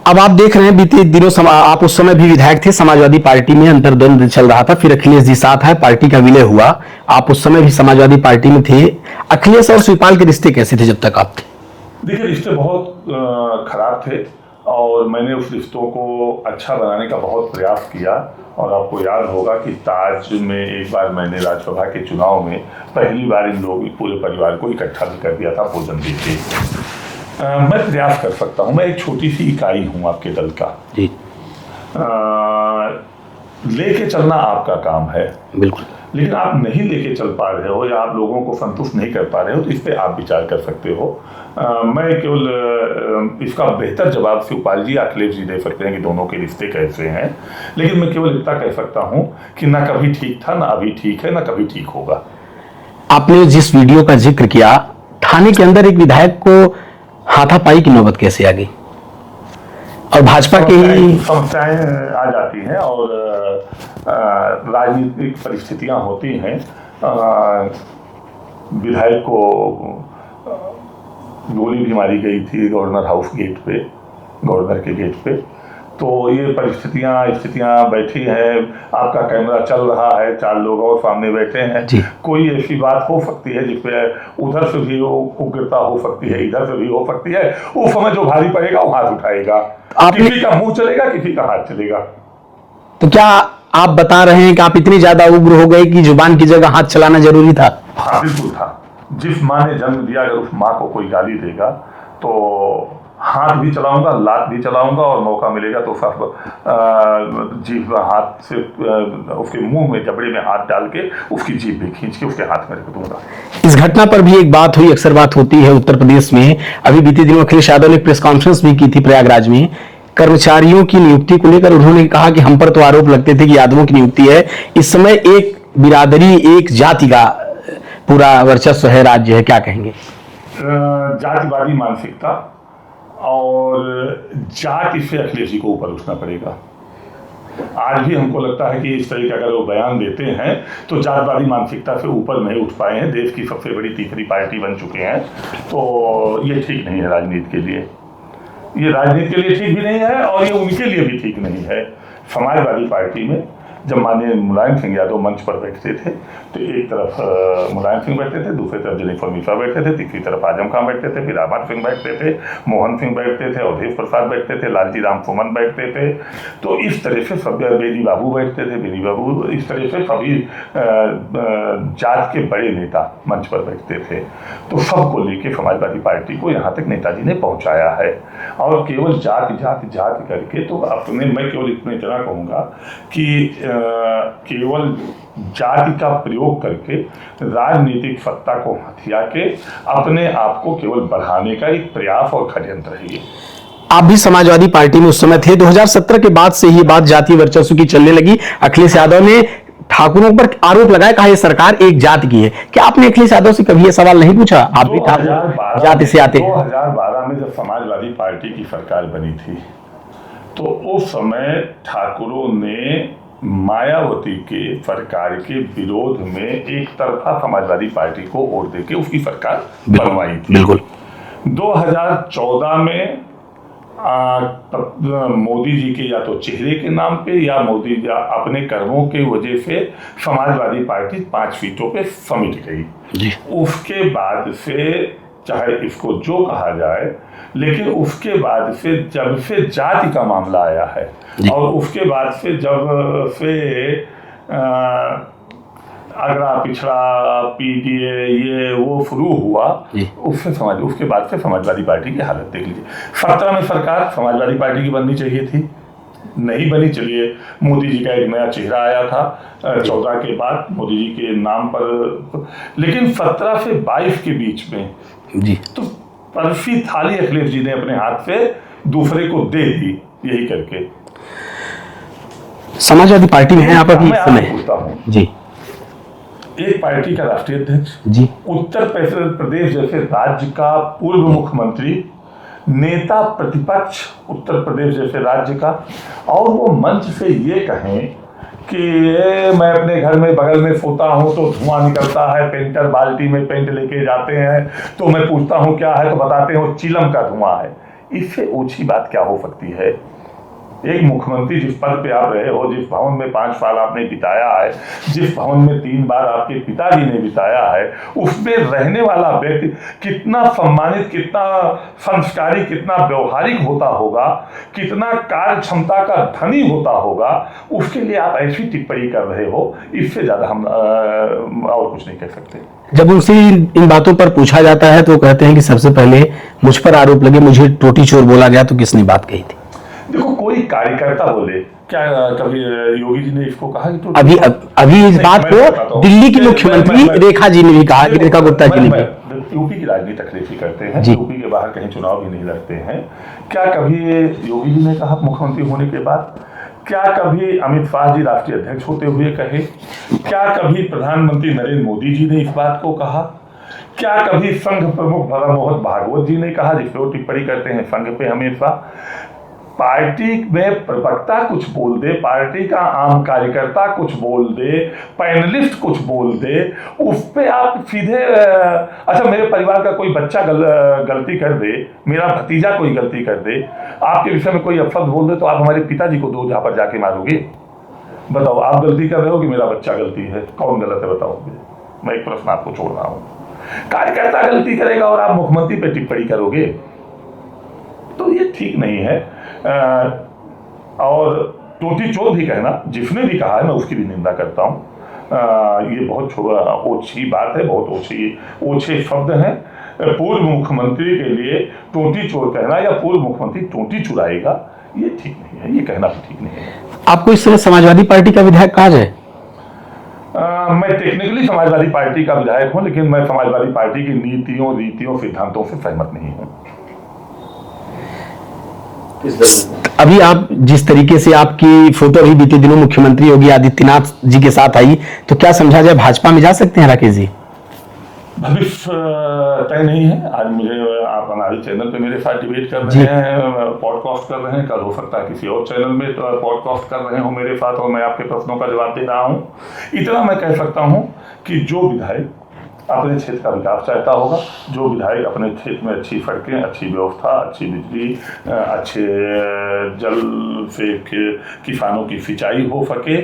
अब आप देख रहे हैं बीते दिनों आप उस समय भी विधायक थे, समाजवादी पार्टी में अंतर्द्वंद चल रहा था, फिर अखिलेश जी साथ है, पार्टी का विलय हुआ, आप उस समय भी समाजवादी पार्टी में थे। अखिलेश और शिवपाल के रिश्ते कैसे थे जब तक आप थे? देखिए, रिश्ते बहुत खराब थे और मैंने उस रिश्तों को अच्छा बनाने का बहुत प्रयास किया। और आपको याद होगा कि ताज में एक बार मैंने राज्यसभा के चुनाव में पहली बार इन लोग पूरे परिवार को इकट्ठा भी कर दिया था भोजन देके। मैं प्रयास कर सकता हूँ, मैं एक छोटी सी इकाई हूँ आपके दल का जी। लेके चलना आपका काम है, बिल्कुल, लेकिन आप नहीं लेके चल पा रहे हो या आप लोगों को संतुष्ट नहीं कर पा रहे हो तो इस पे आप विचार कर सकते हो। मैं केवल इसका बेहतर जवाब शिवपाल जी, अखिलेश जी दे सकते हैं कि दोनों के रिश्ते कैसे हैं, लेकिन मैं केवल इतना कह सकता हूँ कि ना कभी ठीक था, ना अभी ठीक है, ना कभी ठीक होगा। आपने जिस वीडियो का जिक्र किया, थाने के अंदर एक विधायक को हाथापाई की नौबत कैसे आ गई? और भाजपा के ही समस्याएं आ जाती हैं और राजनीतिक परिस्थितियां होती हैं। विधायक को गोली भी मारी गई थी गवर्नर हाउस गेट पे, गवर्नर के गेट पे। तो ये स्थितियां बैठी हैं, आपका कैमरा चल रहा है, 4 लोग और सामने बैठे हैं, कोई ऐसी बात हो सकती है जिसपे उधर से भी उग्रता हो सकती है, इधर से भी हो सकती है। उस समय जो भारी पड़ेगा वो हाथ उठाएगा, किसी का मुंह चलेगा, किसी का हाथ चलेगा। तो क्या आप बता रहे हैं कि आप इतनी ज्यादा उग्र हो गए कि जुबान की जगह हाथ चलाना जरूरी था? हाँ, बिल्कुल था। जिस माँ ने जन्म दिया, अगर उस माँ को कोई गाली देगा तो हाथ भी चलाऊंगा, लात भी चलाऊंगा और मौका मिलेगा तो सब जीभ हाथ से उसके मुंह में, जबड़े में हाथ डाल के उसकी जीभ भी खींच के उसके हाथ में रख दूंगा। इस घटना पर भी एक बात हुई, अक्सर बात होती है उत्तर प्रदेश में। अभी बीते दिनों अखिलेश यादव ने प्रेस कॉन्फ्रेंस भी की थी प्रयागराज में, कर्मचारियों की नियुक्ति को लेकर उन्होंने कहा कि हम पर तो आरोप लगते थे कि यादवों की नियुक्ति है, इस समय एक बिरादरी, एक जाति का पूरा वर्चस्व है, राज्य है, क्या कहेंगे? जातिवादी मानसिकता और जाति से अखिलेश जी को ऊपर उठना पड़ेगा। आज भी हमको लगता है कि इस तरह का अगर वो बयान देते हैं तो जातिवादी मानसिकता से ऊपर नहीं उठ पाए हैं, देश की सबसे बड़ी तीसरी पार्टी बन चुके हैं, तो ये ठीक नहीं है राजनीति के लिए, ये राजनीति के लिए ठीक भी नहीं है और ये उनके लिए भी ठीक नहीं है। समाजवादी पार्टी में जब माननीय मुलायम सिंह यादव मंच पर बैठते थे तो एक तरफ मुलायम सिंह बैठते थे, दूसरी तरफ जेनिफर मिश्रा बैठते थे, तीसरी तरफ आजम खान बैठते थे, फिर अमर सिंह बैठते थे, मोहन सिंह बैठते थे, अवधेश प्रसाद बैठते थे, लालजी राम सुमन बैठते थे। तो इस तरह से सब, बेनी बाबू बैठते थे, बेनी बाबू, इस तरह से सभी जात के बड़े नेता मंच पर बैठते थे। तो सबको लेके समाजवादी पार्टी को यहाँ तक नेताजी ने पहुँचाया है और केवल जाति जाति जाति करके तो अपने, मैं केवल इतना कहूँगा कि केवल जाति का प्रयोग करके राजनीतिक सत्ता को हथिया के अपने आप को केवल बढ़ाने का एक प्रयास और षड्यंत्र है ये। आप भी समाजवादी पार्टी में उस समय थे। 2017 के बाद से ये बात जातीय वर्चस्व की चलने लगी। अखिलेश यादव ने ठाकुरों पर आरोप लगाया, कहा ये सरकार एक जाति की है। क्या आपने अखिलेश यादव से कभी ये सवाल नहीं पूछा? आप भी ठाकुर जाति से आते हैं। 2012 में जब समाजवादी पार्टी की सरकार बनी थी तो उस समय ठाकुरों ने मायावती के सरकार के विरोध में एक तरफा समाजवादी पार्टी को वोट देके उसकी सरकार बनवाई थी। बिल्कुल। 2014 में मोदी जी के या तो चेहरे के नाम पे या मोदी जी अपने कर्मों के वजह से समाजवादी पार्टी 5 सीटों पे समिट गई। उसके बाद से चाहे इसको जो कहा जाए, लेकिन उसके बाद से जब से जाति का मामला आया है और उसके बाद से जब से अगड़ा पिछड़ा पीडीए ये वो शुरू हुआ, उसके बाद से समाजवादी पार्टी की हालत देख लीजिए। 17 में सरकार समाजवादी पार्टी की बननी चाहिए थी, नहीं बनी। चलिए मोदी जी का एक नया चेहरा आया था 14 के बाद मोदी जी के नाम पर, लेकिन 17 से 22 के बीच में जी तो बर्फी थाली अखिलेश जी ने अपने हाथ से दूसरे को दे दी। यही करके समाजवादी पार्टी में है आप अभी इस समय? पूछता हूँ जी, एक पार्टी का राष्ट्रीय अध्यक्ष जी, उत्तर प्रदेश जैसे राज्य का पूर्व मुख्यमंत्री, नेता प्रतिपक्ष उत्तर प्रदेश जैसे राज्य का, और वो मंच से ये कहें कि मैं अपने घर में बगल में सोता हूँ तो धुआं निकलता है, पेंटर बाल्टी में पेंट लेके जाते हैं तो मैं पूछता हूँ क्या है तो बताते हैं चिलम का धुआं है। इससे ऊंची बात क्या हो सकती है? एक मुख्यमंत्री जिस पद पे आप रहे हो, जिस भवन में 5 साल आपने बिताया है, जिस भवन में 3 बार आपके पिताजी ने बिताया है, उसमें रहने वाला व्यक्ति कितना सम्मानित, कितना संस्कारी, कितना व्यवहारिक होता होगा, कितना कार्य क्षमता का धनी होता होगा, उसके लिए आप ऐसी टिप्पणी कर रहे हो। इससे ज्यादा हम और कुछ नहीं कह सकते। जब उनसे इन बातों पर पूछा जाता है तो कहते हैं कि सबसे पहले मुझ पर आरोप लगे, मुझे टोटी चोर बोला गया, तो किसने बात कही थी? देखो, कोई कार्यकर्ता बोले, क्या कभी योगी जी ने इसको कहा कि तो अभी इस बात को दिल्ली की मुख्यमंत्री रेखा जी ने भी कहा, रेखा गुप्ता जी ने भी। यूपी की राजनीति अखिलेश करते हैं, यूपी के बाहर कहीं चुनाव भी नहीं लड़ते हैं। क्या कभी योगी जी ने कहा मुख्यमंत्री होने के बाद? क्या कभी अमित शाह जी राष्ट्रीय अध्यक्ष होते हुए कहे? क्या कभी प्रधानमंत्री नरेंद्र मोदी जी ने इस बात को कहा? क्या कभी संघ प्रमुख मोहन भागवत जी ने कहा, जिस पे वो टिप्पणी करते हैं संघ पे हमेशा? पार्टी में प्रवक्ता कुछ बोल दे, पार्टी का आम कार्यकर्ता कुछ बोल दे, पैनलिस्ट कुछ बोल दे, उस पे आप सीधे अच्छा मेरे परिवार का कोई बच्चा गलती कर दे, मेरा भतीजा कोई गलती कर दे, आपके विषय में कोई अपशब्द बोल दे, तो आप हमारे पिताजी को 2 जहां पर जाके मारोगे? बताओ, आप गलती कर रहे हो कि मेरा बच्चा गलती है? कौन गलत है बताओगे? मैं एक प्रश्न आपको छोड़ रहा हूँ। कार्यकर्ता गलती करेगा और आप मुख्यमंत्री पे टिप्पणी करोगे, तो ये ठीक नहीं है। और टोटी चोर भी कहना, जिसने भी कहा है मैं उसकी भी निंदा करता हूँ। ये बहुत ओछी बात है, बहुत ओछे शब्द हैं। पूर्व मुख्यमंत्री के लिए टोटी चोर कहना या पूर्व मुख्यमंत्री टोटी चुराएगा, ये ठीक नहीं है, ये कहना भी ठीक नहीं है। आपको इस समय समाजवादी पार्टी का विधायक कहा जाए? मैं टेक्निकली समाजवादी पार्टी का विधायक हूं, लेकिन मैं समाजवादी पार्टी की नीतियों, रीतियों, सिद्धांतों से सहमत नहीं हूं। अभी आप जिस तरीके से आपकी फोटो अभी बीते दिनों मुख्यमंत्री योगी आदित्यनाथ जी के साथ आई, तो क्या समझा जाए भाजपा में जा सकते हैं राकेश जी? भविष्य तय नहीं है। आज मुझे आप हमारे चैनल पे मेरे साथ डिबेट कर रहे हैं, पॉडकास्ट कर रहे हैं, कल हो सकता है किसी और चैनल में पॉडकास्ट कर रहे हो मेरे साथ और मैं आपके प्रश्नों का जवाब दे रहा हूँ। इतना मैं कह सकता हूँ कि जो विधायक अपने क्षेत्र का विकास चाहता होगा, जो विधायक अपने क्षेत्र में अच्छी सड़कें, अच्छी व्यवस्था, अच्छी बिजली, अच्छे जल से किसानों की सिंचाई हो सके,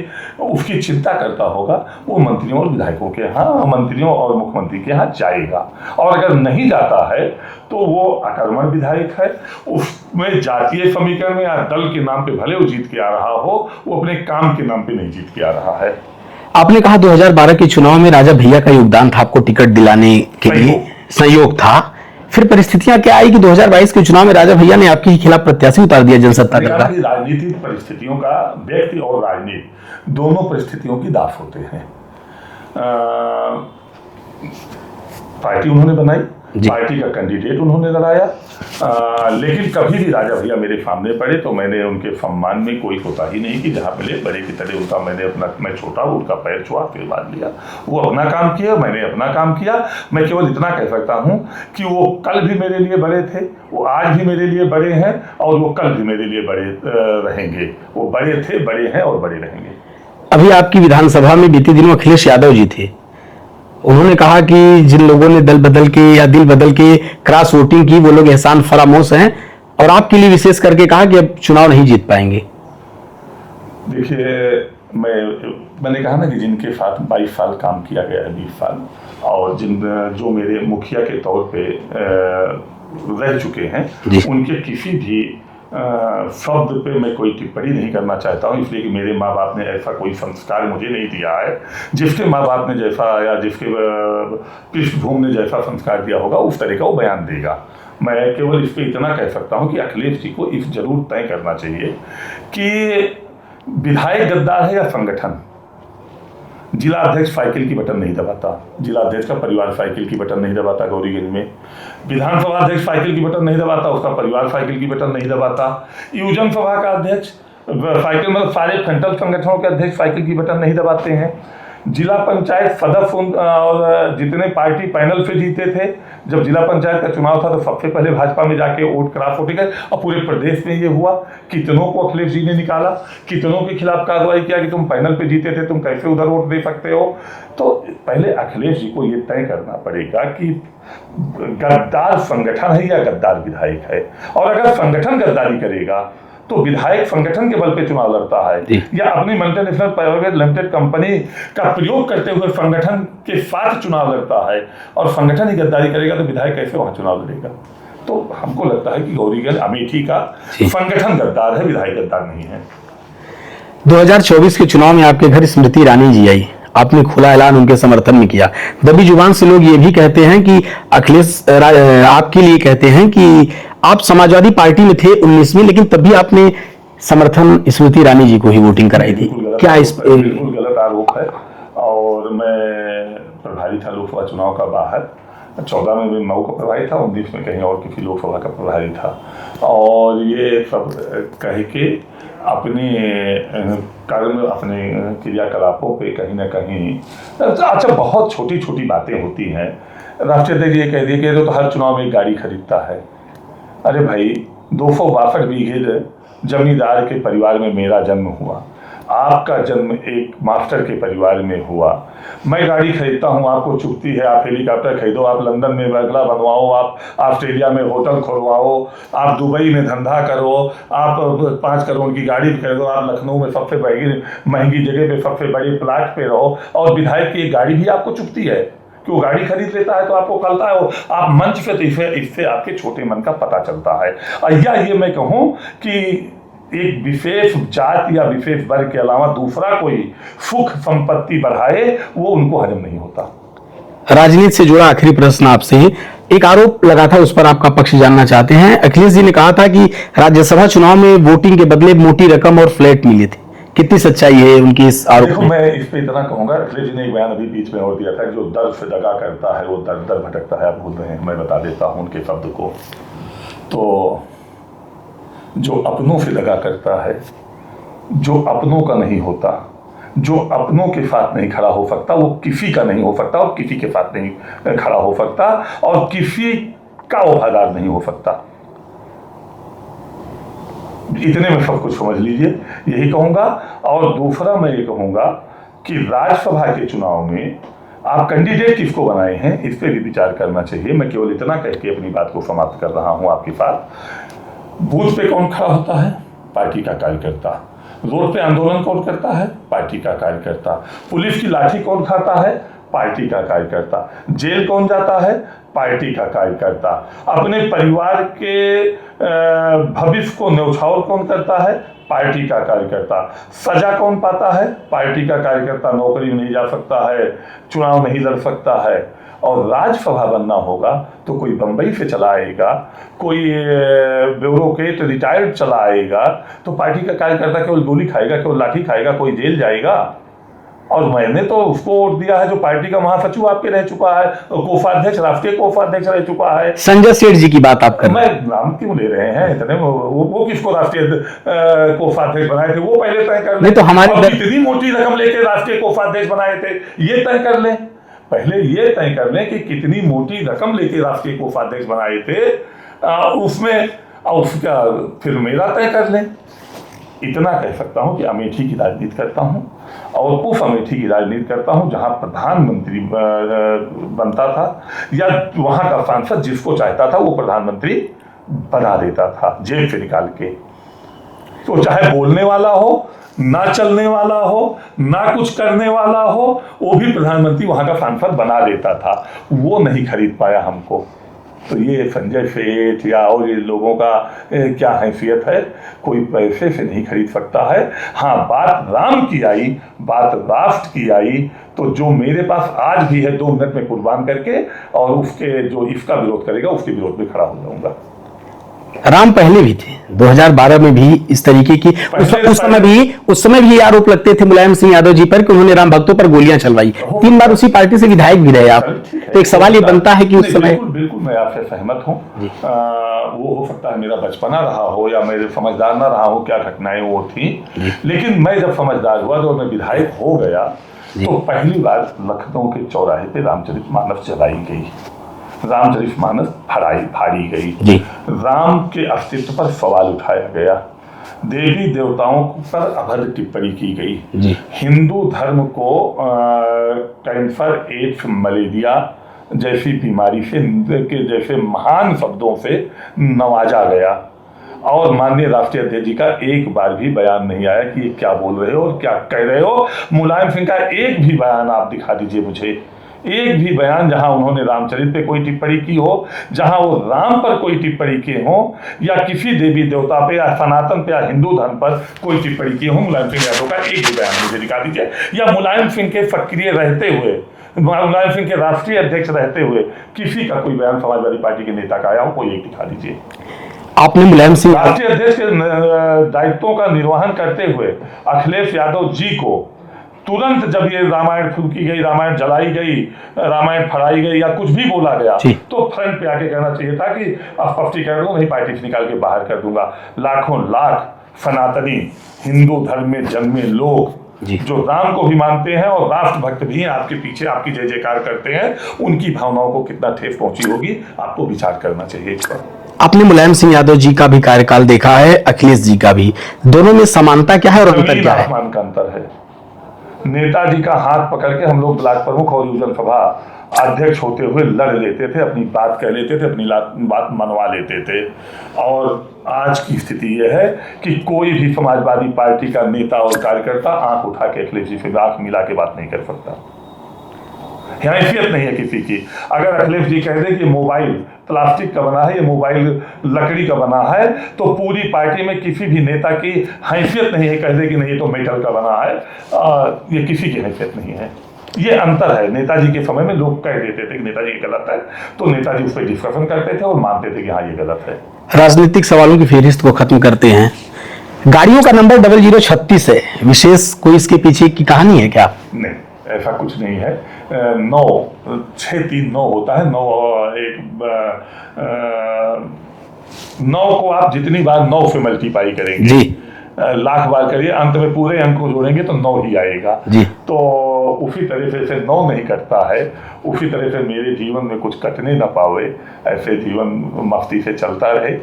उसकी चिंता करता होगा, वो मंत्रियों और विधायकों के यहाँ, मंत्रियों और मुख्यमंत्री के यहाँ जाएगा। और अगर नहीं जाता है तो वो अकर्मक विधायक है, उसमें जातीय समीकरण या दल के नाम पे भले वो जीत के आ रहा हो, वो अपने काम के नाम पे नहीं जीत के आ रहा है। आपने कहा 2012 के चुनाव में राजा भैया का योगदान था आपको टिकट दिलाने के लिए, संयोग था। फिर परिस्थितियां क्या आई कि 2022 के चुनाव में राजा भैया ने आपके खिलाफ प्रत्याशी उतार दिया जनसत्ता दल का? राजनीतिक परिस्थितियों का व्यक्ति और राजनीति दोनों परिस्थितियों की दास होते हैं। पार्टी उन्होंने बनाई, पार्टी का कैंडिडेट उन्होंने लगाया, लेकिन कभी भी राजा भैया मेरे सामने पड़े तो मैंने उनके सम्मान में कोई कोताही नहीं की। जहाँ पहले बड़े की तरह उनका मैं छोटा हूँ, उनका पैर छुआ, आशीर्वाद लिया। वो अपना काम किया, मैंने अपना काम किया। मैं केवल इतना कह सकता हूँ कि वो कल भी मेरे लिए बड़े थे, वो आज भी मेरे लिए बड़े हैं और वो कल भी मेरे लिए बड़े रहेंगे। वो बड़े थे, बड़े हैं और बड़े रहेंगे। अभी आपकी विधानसभा में बीते दिनों अखिलेश यादव जी थे, उन्होंने कहा कि जिन लोगों ने दल बदल के या दिल बदल के क्रॉस वोटिंग की वो लोग एहसान फरामोश हैं, और आपके लिए विशेष करके कहा कि अब चुनाव नहीं जीत पाएंगे। देखिए, मैंने कहा ना कि जिनके साथ 22 साल काम किया गया है, 20 साल, और जो मेरे मुखिया के तौर पे रह चुके हैं, उनके किसी भी शब्द पे मैं कोई टिप्पणी नहीं करना चाहता हूँ, इसलिए कि मेरे माँ बाप ने ऐसा कोई संस्कार मुझे नहीं दिया है। जिसके माँ बाप ने जैसा या जिसके पृष्ठभूमि ने जैसा संस्कार दिया होगा उस तरह का वो बयान देगा। मैं केवल इस पर इतना कह सकता हूँ कि अखिलेश जी को इस जरूर तय करना चाहिए कि विधायक गद्दार है या संगठन। जिला अध्यक्ष साइकिल की बटन नहीं दबाता, जिला अध्यक्ष का परिवार साइकिल की बटन नहीं दबाता गौरीगंज में। विधानसभा अध्यक्ष साइकिल की बटन नहीं दबाता, उसका परिवार साइकिल की बटन नहीं दबाता। युवजन सभा का अध्यक्ष साइकिल, मतलब सारे फ्रंटल संगठनों के अध्यक्ष साइकिल की बटन नहीं दबाते हैं। जिला पंचायत सदस्य और जितने पार्टी पैनल से जीते थे, जब जिला पंचायत का चुनाव था तो सबसे पहले भाजपा में जाके वोट क्रॉस वोटिंग है, और पूरे प्रदेश में ये हुआ। कितनों को अखिलेश जी ने निकाला, कितनों के खिलाफ कार्रवाई किया कि तुम पैनल पे जीते थे, तुम कैसे उधर वोट दे सकते हो। तो पहले अखिलेश जी को ये तय करना पड़ेगा कि गद्दार संगठन है या गद्दार विधायक है, और अगर संगठन गद्दारी करेगा तो विधायक संगठन के बल पे चुनाव लड़ता है या अपनी मल्टीनेशनल प्राइवेट लिमिटेड कंपनी का प्रयोग करते हुए संगठन के साथ चुनाव लड़ता है, और संगठन ही गद्दारी करेगा तो विधायक कैसे वहां चुनाव लड़ेगा। तो हमको लगता है कि गौरीगंज अमेठी का संगठन गद्दार है, विधायक गद्दार नहीं है। 2024 के चुनाव में आपके घर स्मृति ईरानी जी आई, आपने खुला ऐलान उनके समर्थन में किया। दबी जुबान से लोग ये भी कहते हैं कि अखिलेश आपके लिए कहते हैं कि आप समाजवादी पार्टी में थे 19 में, लेकिन तब भी आपने समर्थन स्मृति ईरानी जी को ही वोटिंग कराई थी। क्या इस बिल्कुल गलत आरोप है, और मैं प्रभारी था लोकसभा चुनाव का बाहर। 14 में भी मऊ का प्रभारी था, 19 में कहीं और किसी लोकसभा का प्रभारी था, और ये सब कह के अपने कर्म, अपने क्रियाकलापों पे कहीं ना कहीं अच्छा बहुत छोटी छोटी बातें होती हैं। राष्ट्रीय अध्यक्ष ये कह दिए कि तो हर चुनाव में एक गाड़ी खरीदता है। अरे भाई, 262 बीघे जमींदार के परिवार में मेरा जन्म हुआ, आपका जन्म एक मास्टर के परिवार में हुआ। मैं गाड़ी खरीदता हूँ, आपको चुभती है, आप हेलीकॉप्टर खरीदो, आप लंदन में बंगला बनवाओ, आप ऑस्ट्रेलिया में होटल खुलवाओ, आप दुबई में धंधा करो, आप 5 करोड़ की गाड़ी खरीदो, आप लखनऊ में सबसे महंगी जगह पे सबसे बड़े प्लाट पे रहो, और विधायक की एक गाड़ी भी आपको चुभती है कि वो गाड़ी खरीद लेता है तो आपको खलता है। आप मंच पे इससे आपके छोटे मन का पता चलता है। या ये मैं कहूँ कि एक विशेष जाति या विशेष वर्ग के अलावा दूसरा कोई सुख संपत्ति बढ़ाए, वो उनको हजम नहीं होता। राजनीति से जुड़ा आखिरी प्रश्न आपसे, एक आरोप लगा था, उस पर आपका पक्ष जानना चाहते हैं। अखिलेश जी ने कहा था कि राज्यसभा चुनाव में वोटिंग के बदले मोटी रकम और फ्लैट मिले थे, कितनी सच्चाई है उनकी इस आरोप में? मैं इस पे इतना कहूंगा, अखिलेश जी ने एक बयान अभी बीच में और दिया था, जो दर से दगा करता है वो दर दर भटकता है। आप भूल रहे हैं, मैं बता देता हूं उनके शब्द को। तो जो अपनों से दगा करता है, जो अपनों का नहीं होता, जो अपनों के साथ नहीं खड़ा हो सकता, वो किसी का नहीं हो सकता, और किसी के साथ नहीं खड़ा हो सकता, और किसी का वफादार नहीं हो सकता। इतने में सब कुछ समझ लीजिए, यही कहूंगा। और दूसरा मैं ये कहूंगा कि राज्यसभा के चुनाव में आप कैंडिडेट किसको बनाए हैं, इस पर भी विचार करना चाहिए। मैं केवल इतना कह के अपनी बात को समाप्त कर रहा हूं आपके साथ। बूथ पे कौन खड़ा होता है? पार्टी का कार्यकर्ता। रोड पे आंदोलन कौन करता है? पार्टी का कार्यकर्ता। पुलिस की लाठी कौन खाता है? पार्टी का कार्यकर्ता। जेल कौन जाता है? पार्टी का कार्यकर्ता। अपने परिवार के भविष्य को न्यौछावर कौन करता है? पार्टी का कार्यकर्ता। सजा कौन पाता है? पार्टी का कार्यकर्ता नौकरी में नहीं जा सकता है, चुनाव नहीं लड़ सकता है। और राज्यसभा बनना होगा तो कोई बंबई से चला आएगा, कोई ब्यूरोक्रेट रिटायर्ड चला आएगा, तो पार्टी का कार्यकर्ता केवल गोली खाएगा, केवल लाठी खाएगा, कोई जेल जाएगा। और मैंने तो उसको वोट दिया है जो पार्टी का महासचिव आपके रह चुका है, कोषाध्यक्ष, राष्ट्रीय कोषाध्यक्ष रह चुका है। संजय सेठ जी की बात आप कर रहे हैं। मैं नाम क्यों ले रहे हैं इतने? वो किसको राष्ट्रीय कोषाध्यक्ष बनाए थे वो पहले तय कर ले। तो हमारे कितनी मोटी रकम लेके राष्ट्रीय कोषाध्यक्ष बनाए थे ये तय कर ले। पहले ये तय कर लें कि कितनी मोटी रकम लेके राष्ट्रीय कोषाध्यक्ष बनाए थे, उसमें उसका फिर मेरा तय कर लें। इतना कह सकता हूं कि अमेठी की राजनीति करता हूं और उस अमेठी की राजनीति करता हूं जहां प्रधानमंत्री बनता था या वहां का सांसद जिसको चाहता था वो प्रधानमंत्री बना देता था जेब से निकाल के। तो चाहे बोलने वाला हो, ना चलने वाला हो, ना कुछ करने वाला हो, वो भी प्रधानमंत्री वहां का सांसद बना देता था। वो नहीं खरीद पाया हमको। तो ये संजय सेठ या और ये लोगों का क्या हैसियत है? कोई पैसे से नहीं खरीद सकता है। हाँ, बात राम की आई, बात राष्ट्र की आई, तो जो मेरे पास आज भी है 2 मिनट में कुर्बान करके और उसके जो इसका विरोध करेगा उसके विरोध में खड़ा हो जाऊंगा। राम पहले भी थे, 2012 में भी इस तरीके की उस समय भी आरोप लगते थे मुलायम सिंह यादव जी पर कि उन्होंने राम भक्तों पर गोलियां चलवाई। 3 बार उसी पार्टी से विधायक भी रहे आप। तो एक सवाल ये बनता है कि उस समय बिल्कुल मैं आपसे सहमत हूँ। वो हो सकता है मेरा बचपना रहा हो या मेरे समझदार ना रहा हो, क्या घटनाएं वो थी, लेकिन मैं जब समझदार हुआ तो मैं विधायक हो गया तो पहली बार लखनऊ के चौराहे पे रामचरितमानस चलाई गई, रामचरितमानस फाड़ी गई, राम के अस्तित्व पर सवाल उठाया गया, देवी देवताओं पर अभद्र टिप्पणी की गई, हिंदू धर्म को कैंसर, एड्स, मलेरिया जैसी बीमारी से के जैसे महान शब्दों से नवाजा गया। और माननीय राष्ट्रीय अध्यक्ष जी का एक बार भी बयान नहीं आया कि ये क्या बोल रहे हो और क्या कह रहे हो। मुलायम सिंह का एक भी बयान आप दिखा दीजिए मुझे, एक भी बयान जहां उन्होंने रामचरित पे कोई टिप्पणी की हो, जहां वो राम पर कोई टिप्पणी किए हो या किसी देवी देवता पे या सनातन पे या हिंदू धर्म पर कोई टिप्पणी किए हो। मुलायम सिंह यादव का एक भी बयान मुझे दिखा दीजिए, या मुलायम सिंह के सक्रिय रहते हुए, मुलायम सिंह के राष्ट्रीय अध्यक्ष रहते हुए किसी का कोई बयान समाजवादी पार्टी के नेता का आया हो, कोई एक दिखा दीजिए। आपने मुलायम सिंह राष्ट्रीय अध्यक्ष के दायित्वों का निर्वहन करते हुए अखिलेश यादव जी को तुरंत जब ये रामायण फूकी गई, रामायण जलाई गई, रामायण फड़ाई गई या कुछ भी बोला गया तो फ्रंट पे आके कहना चाहिए था कि स्पष्टीकरण को नहीं पार्टी से निकाल के बाहर कर दूंगा। लाखों लाख सनातनी हिंदू धर्म में जन्मे लोग जो राम को भी मानते हैं और राष्ट्र भक्त भी हैं, आपके पीछे आपकी जय जयकार करते हैं, उनकी भावनाओं को कितना ठेस पहुंची होगी आपको विचार करना चाहिए इस पर। आपने मुलायम सिंह यादव जी का भी कार्यकाल देखा है, अखिलेश जी का भी, दोनों में समानता क्या है और अंतर क्या है? आसमान का अंतर है। नेताजी का हाथ पकड़ के हम लोग ब्लॉक प्रमुख और युवजन सभा अध्यक्ष होते हुए लड़ लेते थे, अपनी बात कह लेते थे, अपनी बात मनवा लेते थे। और आज की स्थिति यह है कि कोई भी समाजवादी पार्टी का नेता और कार्यकर्ता आंख उठा के अखिलेश जी से आंख मिला के बात नहीं कर सकता। हैसियत नहीं है किसी की। अगर अखिलेश जी कह दे कि मोबाइल प्लास्टिक का बना है, ये मोबाइल लकड़ी का बना है, तो पूरी पार्टी में किसी भी नेता की हैसियत नहीं है कह दे कि नहीं ये तो मेटल का बना है, ये किसी की हैसियत नहीं है। ये अंतर है। नेताजी के समय में लोग कह देते थे कि नेताजी ये गलत है, तो नेताजी उस पर डिस्कशन करते थे और मानते थे कि हाँ ये गलत है। राजनीतिक सवालों की फेहरिस्त को खत्म करते हैं। गाड़ियों का नंबर 0036 है, विशेष कोई इसके पीछे की कहानी है क्या? नहीं, ऐसा कुछ नहीं है। 9 होता है। 9 को आप जितनी बार 9 से मल्टीप्लाई करेंगे जी, लाख बार करिए, अंत में पूरे अंक को जोड़ेंगे तो 9 ही आएगा जी। तो उसी तरह से 9 नहीं कटता है, उसी तरह से मेरे जीवन में कुछ कटने ना पावे, ऐसे जीवन मस्ती से चलता रहे,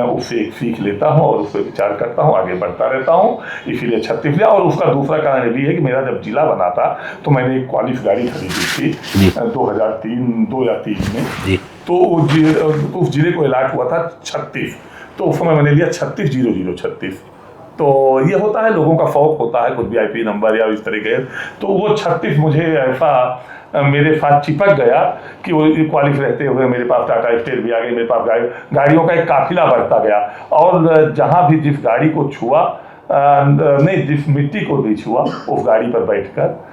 उससे एक सीख लेता हूँ और उस पर विचार करता हूँ, आगे बढ़ता रहता हूँ। इसीलिए 36 लिया। और उसका दूसरा कारण भी है कि मेरा जब जिला बना था तो मैंने एक क्वालिस गाड़ी खरीदी थी 2002 या 3 में जी। तो उस जिले को अलॉट हुआ था 36, तो उस समय मैंने लिया 360036। तो ये होता है, लोगों का शौक होता है कुछ VIP नंबर या इस तरह के, तो वो 36 मुझे ऐसा मेरे साथ चिपक गया कि वो क्वालिस रहते हुए मेरे पास टाटा स्टेट भी आ गई, मेरे पास गाड़ियों का एक काफिला बढ़ता गया। और जहाँ भी जिस गाड़ी को छुआ नहीं, जिस मिट्टी को भी छुआ उस गाड़ी पर बैठकर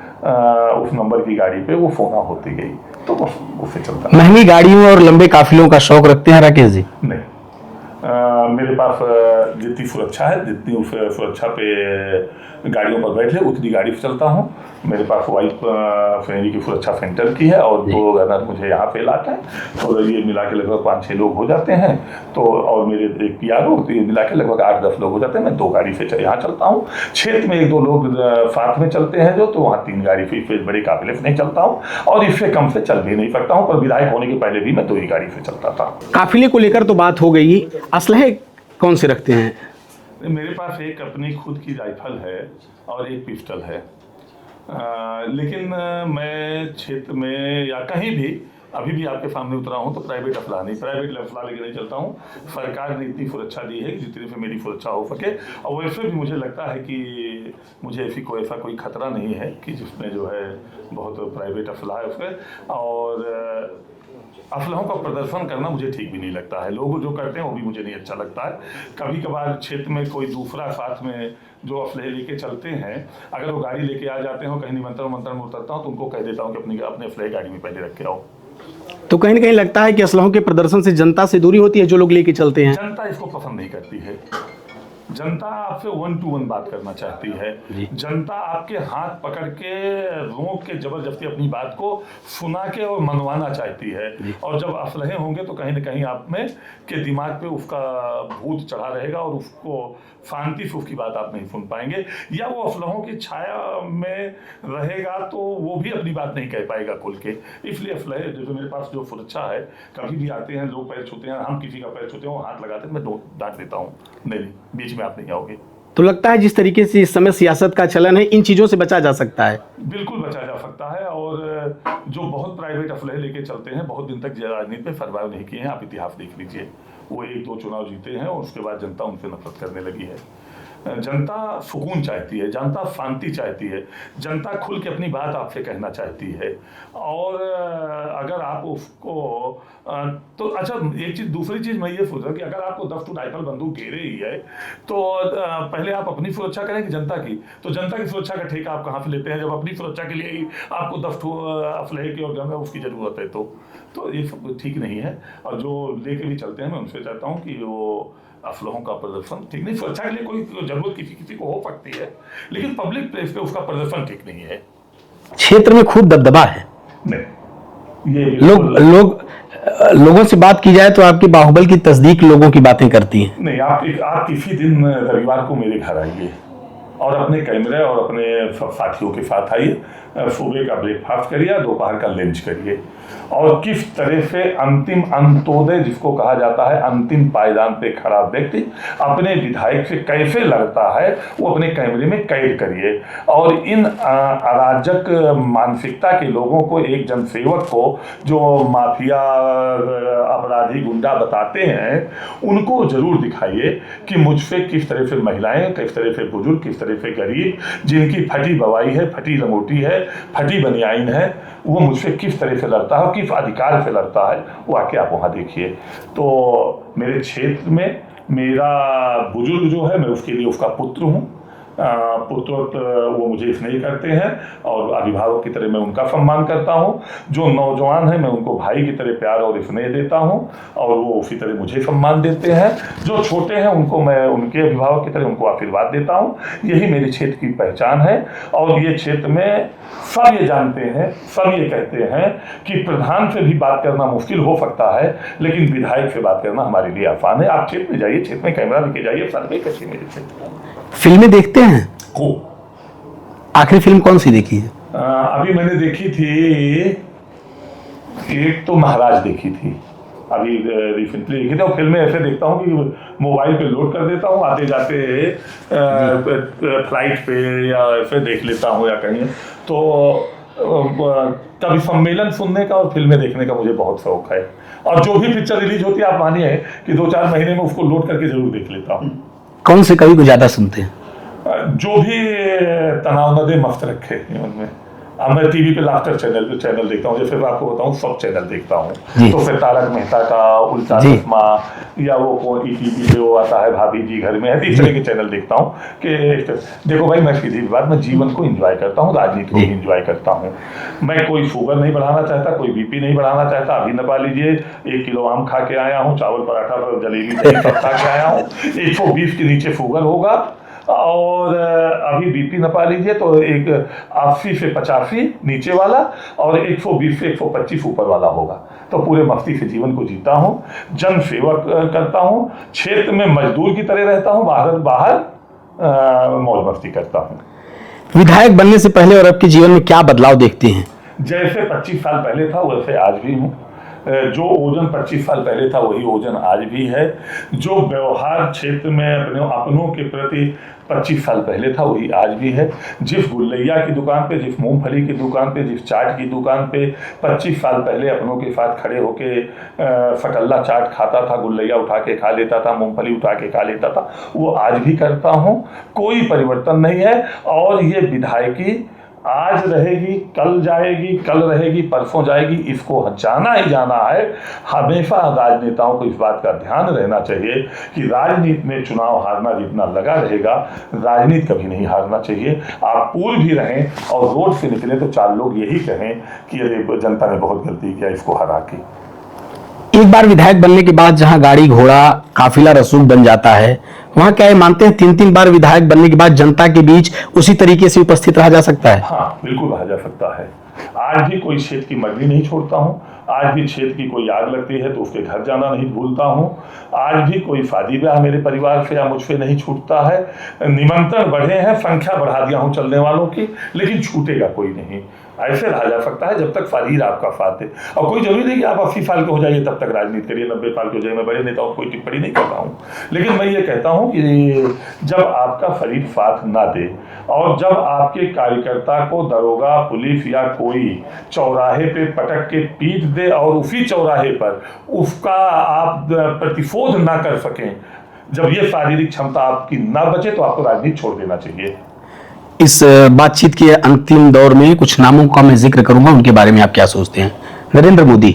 उस नंबर की गाड़ी पे वो फोना होती गई, तो बस उससे चलता। महंगी गाड़ियों और लंबे काफिलों का शौक रखते हैं राकेश जी? नहीं, मेरे पास जितनी सुरक्षा है, जितनी उस सुरक्षा पे गाड़ियों पर बैठे उतनी गाड़ी पे चलता हूँ। मेरे पास वाइफ फैमिली की सुरक्षा सेंटर की है और 2 रनर मुझे यहाँ पे लाता है, तो ये मिला के लगभग 5-6 लोग हो जाते हैं। तो और मेरे एक यारो मिला के लगभग 8-10 लोग हो जाते हैं। मैं 2 गाड़ी से यहाँ चलता हूँ। क्षेत्र में 1-2 लोग साथ में चलते हैं जो, तो वहाँ 3 गाड़ी से बड़े काफिले से नहीं चलता हूँ और इससे कम से चल भी नहीं सकता हूँ। पर विधायक होने के पहले भी मैं 2 ही गाड़ी से चलता था। काफिले को लेकर तो बात हो गई, असलहे कौन से रखते हैं? मेरे पास एक अपनी खुद की राइफल है और एक पिस्टल है। लेकिन मैं क्षेत्र में या कहीं भी अभी भी आपके सामने उतरा हूँ तो प्राइवेट असला लेके नहीं चलता हूँ। सरकार ने इतनी सुरक्षा दी है कि जितनी से मेरी सुरक्षा हो सके, और वैसे भी मुझे लगता है कि मुझे ऐसा कोई खतरा नहीं है कि जिसमें जो है बहुत प्राइवेट असला है उसमें। और असलहों का प्रदर्शन करना मुझे ठीक भी नहीं लगता है। लोग जो करते हैं वो भी मुझे नहीं अच्छा लगता है। कभी कभार क्षेत्र में कोई दूसरा साथ में जो असलहे लेके चलते हैं, अगर वो गाड़ी लेके आ जाते हो, कहीं निमंत्रण में उतरता हूँ तो उनको कह देता हूँ कि अपने असलहे गाड़ी में पहले रख के आओ। तो कहीं ना कहीं लगता है कि असलहों के प्रदर्शन से जनता से दूरी होती है जो लोग लेके चलते हैं। जनता इसको पसंद नहीं करती है। जनता आपसे 1 to 1 बात करना चाहती है। जनता आपके हाथ पकड़ के रोक के जबरदस्ती अपनी बात को सुना के और मनवाना चाहती है। और जब असलहे होंगे तो कहीं ना कहीं आप में के दिमाग पे उसका भूत चढ़ा रहेगा और उसको शांति से उसकी बात आप नहीं सुन पाएंगे, या वो असलहों की छाया में रहेगा तो वो भी अपनी बात नहीं कह पाएगा खुल के। इसलिए असलहे जो मेरे पास जो सुरक्षा है, कभी भी आते हैं लोग पैर छूते हैं, हम किसी का पैर छूते हैं, हाथ लगाते हैं, मैं डांट देता हूँ, नहीं बीच में आप नहीं आओगे। तो लगता है जिस तरीके से इस समय सियासत का चलन है, इन चीज़ों से बचा जा सकता है? बिल्कुल बचा जा सकता है। और जो बहुत प्राइवेट असलहे लेके चलते हैं, बहुत दिन तक राजनीति में सर्वाइव नहीं किए हैं। आप इतिहास देख लीजिए, वो 1-2 चुनाव जीते हैं और उसके बाद जनता उनसे नफरत करने लगी है। जनता सुकून चाहती है, जनता शांति चाहती है, जनता खुल के अपनी बात आपसे कहना चाहती है। और अगर आप उसको तो अच्छा, एक चीज़, दूसरी चीज़ मैं ये सोच रहा हूँ कि अगर आपको 10 टू राइफल बंदूक घेरे ही है तो पहले आप अपनी सुरक्षा करें कि जनता की? तो जनता की सुरक्षा का ठेका आप कहाँ से लेते हैं जब अपनी सुरक्षा के लिए ही आपको 10 असलहे की और गन उसकी ज़रूरत है? तो ये सब ठीक नहीं है। और जो लेके भी चलते हैं, मैं उनसे चाहता हूँ कि वो असलहों का प्रदर्शन ठीक नहीं। सुरक्षा के लिए कोई जरूरत किसी को हो सकती है, लेकिन पब्लिक प्लेस पे उसका प्रदर्शन ठीक नहीं है। क्षेत्र में खूब दबदबा है। नहीं, ये लोगों से बात की जाए तो आपकी बाहुबल की तस्दीक लोगों की बातें करती हैं। नहीं, आप किसी दिन रविवार को मेरे घर आइए और अपने कैमरे और अपने साथियों के साथ आइए। सुबह का ब्रेकफास्ट करिए, दोपहर का लंच करिए, और किस तरह से अंतिम अंत्योदय जिसको कहा जाता है, अंतिम पायदान पे खड़ा व्यक्ति अपने विधायक से कैसे लड़ता है, वो अपने कैमरे में कैद करिए। और इन अराजक मानसिकता के लोगों को, एक जनसेवक को जो माफिया अपराधी गुंडा बताते हैं, उनको जरूर दिखाइए कि मुझसे किस तरह से महिलाएं, किस तरह से बुजुर्ग, किस तरह से गरीब, जिनकी फटी बवाई है, फटी लंगोटी है, फटी बनियाइन है, वो मुझसे किस तरह से लड़ता है, किस अधिकार से लड़ता है, वो आके आप वहाँ देखिए। तो मेरे क्षेत्र में मेरा बुजुर्ग जो है, मैं उसके लिए उसका पुत्र हूँ। पुत्र वो मुझे स्नेह करते हैं और अभिभावक की तरह मैं उनका सम्मान करता हूँ। जो नौजवान है, मैं उनको भाई की तरह प्यार और स्नेह देता हूँ और वो उसी तरह मुझे सम्मान देते हैं। जो छोटे हैं उनको मैं उनके अभिभावक की तरह उनको आशीर्वाद देता हूँ। यही मेरे क्षेत्र की पहचान है। और ये क्षेत्र में सब ये जानते हैं, सब ये कहते हैं कि प्रधान से भी बात करना मुश्किल हो सकता है, लेकिन विधायक से बात करना हमारे लिए आसान है। आप क्षेत्र में जाइए, क्षेत्र में कैमरा लेके जाइए, सर्वे करिए मेरे क्षेत्र। फिल्में देखते हैं? आखिरी फिल्म कौन सी देखी है? अभी मैंने देखी थी एक तो महाराज देखी थी, अभी रिसेंटली देखी थी। और फिल्में ऐसे देखता हूँ कि मोबाइल पे लोड कर देता हूँ, आते जाते फ्लाइट पे या ऐसे देख लेता हूँ या कहीं। तो कभी सम्मेलन सुनने का और फिल्में देखने का मुझे बहुत शौक है। और जो भी पिक्चर रिलीज होती है, आप मानिए कि 2-4 महीने में उसको लोड करके जरूर देख लेता हूँ। कौन से कवि को ज्यादा सुनते हैं? जो भी तनाव न दे, मस्त रखे जीवन में, अब मैं टीवी पे लाफ्टर चैनल देखता हूँ, जैसे मैं आपको बताऊँ सब चैनल देखता हूँ, जी। तो फिर तारक मेहता का उल्टा जी। चश्मा, या वो कौन टीवी पे वो आता है भाभी जी घर में है, इस तरह के चैनल देखता हूँ कि देखो भाई, मैं सीधी बात, मैं जीवन को एंजॉय करता हूँ, राजनीति को भी एंजॉय करता हूँ। मैं कोई शुगर नहीं बढ़ाना चाहता, कोई बीपी नहीं बढ़ाना चाहता। अभी नपा लीजिए, 1 किलो आम खा के आया हूँ, चावल पराठा पर जलेबी दही सब खा के आया हूँ, 120 के नीचे शुगर होगा, और अभी बीपी नपा लीजिए तो एक 80 से 85 नीचे वाला, और 120 से 125 ऊपर वाला होगा। तो पूरे मस्ती से जीवन को जीता हूँ, जन सेवा करता हूँ, क्षेत्र में मजदूर की तरह रहता हूँ, बाहर मौज मस्ती करता हूँ। विधायक बनने से पहले और अब के जीवन में क्या बदलाव देखते हैं? जैसे 25 साल पहले था वैसे आज भी हूँ। जो ओजन 25 साल पहले था वही ओजन आज भी है। जो व्यवहार क्षेत्र में अपनों के प्रति 25 साल पहले था वही आज भी है। जिस गुल्लैया की दुकान पे, जिस मूंगफली की दुकान पे, जिस चाट की दुकान पे 25 साल पहले अपनों के साथ खड़े होके फटल्ला चाट खाता था, गुल्लैया उठा के खा लेता था, मूंगफली उठा के खा लेता था, वो आज भी करता हूँ। कोई परिवर्तन नहीं है। और ये विधायकी आज रहेगी, कल जाएगी, कल रहेगी, परसों जाएगी, इसको जाना ही जाना है। हमेशा राजनेताओं को इस बात का ध्यान रहना चाहिए कि राजनीति में चुनाव हारना जीतना लगा रहेगा, राजनीति कभी नहीं हारना चाहिए। आप पूर्व भी रहें और रोड से निकले तो 4 लोग यही कहें कि अरे जनता ने बहुत गलती किया इसको हरा के। एक बार विधायक बनने के बाद जहां गाड़ी घोड़ा काफिला रसूख बन जाता है, वहां क्या ये मानते हैं 3-3 बार विधायक बनने के बाद जनता के बीच उसी तरीके से उपस्थित रहा जा सकता है? हाँ, बिल्कुल रहा जा सकता है। आज भी कोई क्षेत्र की मर्जी नहीं छोड़ता हूँ। आज भी क्षेत्र की कोई आग लगती है तो उसके घर जाना नहीं भूलता हूँ। आज भी कोई शादी ब्याह मेरे परिवार से या मुझसे नहीं छूटता है। निमंत्रण बढ़े हैं, संख्या बढ़ा दिया हूँ चलने वालों की, लेकिन छूटेगा कोई नहीं। ऐसे रहा जा सकता है जब तक शरीर आपका साथ है। और कोई जरूरी नहीं कि आप 80 साल के हो जाइए तब तक राजनीति करिए, 90 साल के हो जाइए। मैं बड़े नेताओं को कोई टिप्पणी नहीं करता हूँ, लेकिन मैं ये कहता हूँ कि जब आपका शरीर साथ ना दे और जब आपके कार्यकर्ता को दरोगा, पुलिस या कोई चौराहे पे पटक के पीट दे और उसी चौराहे पर उसका आप प्रतिशोध ना कर सकें, जब ये शारीरिक क्षमता आपकी ना बचे तो आपको राजनीति छोड़ देना चाहिए। इस बातचीत के अंतिम दौर में कुछ नामों का मैं जिक्र करूंगा, उनके बारे में आप क्या सोचते हैं? नरेंद्र मोदी,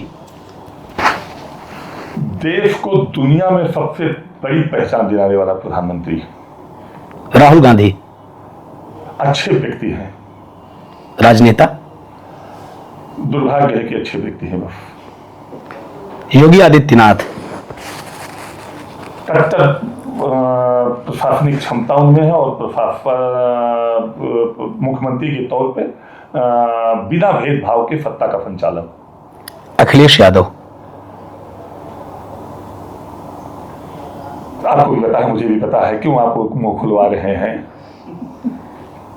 देश को दुनिया में सबसे बड़ी पहचान दिलाने वाला प्रधानमंत्री। राहुल गांधी, अच्छे व्यक्ति हैं। राजनेता, दुर्भाग्य है कि अच्छे व्यक्ति हैं बस। योगी आदित्यनाथ, कट्टर प्रशासनिक क्षमता उनमें है और मुख्यमंत्री के तौर पे बिना भेदभाव के सत्ता का संचालन। अखिलेश यादव, आपको भी पता है, मुझे भी पता है, क्यों आपको मुंह खुलवा रहे हैं?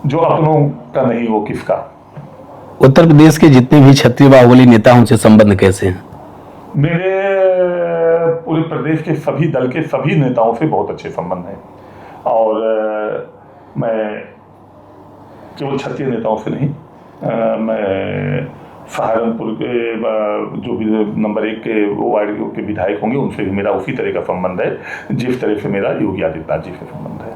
जो अपनों का नहीं वो किसका? उत्तर प्रदेश के जितने भी क्षत्रिय बाहुबली नेता हैं उनसे संबंध कैसे हैं? मेरे पूरे प्रदेश के सभी दल के सभी नेताओं से बहुत अच्छे संबंध हैं। और मैं केवल क्षत्रिय नेताओं से नहीं, मैं सहारनपुर के जो भी नंबर 1 के वार्ड के विधायक होंगे उनसे भी मेरा उसी तरह का संबंध है जिस तरह से मेरा योगी आदित्यनाथ जी से संबंध है।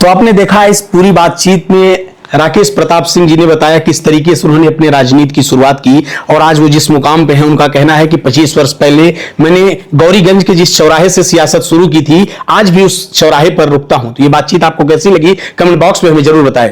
तो आपने देखा इस पूरी बातचीत में राकेश प्रताप सिंह जी ने बताया किस तरीके से उन्होंने अपने राजनीति की शुरुआत की और आज वो जिस मुकाम पे हैं। उनका कहना है कि 25 वर्ष पहले मैंने गौरीगंज के जिस चौराहे से सियासत शुरू की थी, आज भी उस चौराहे पर रुकता हूं। तो ये बातचीत आपको कैसी लगी कमेंट बॉक्स में हमें जरूर बताएं।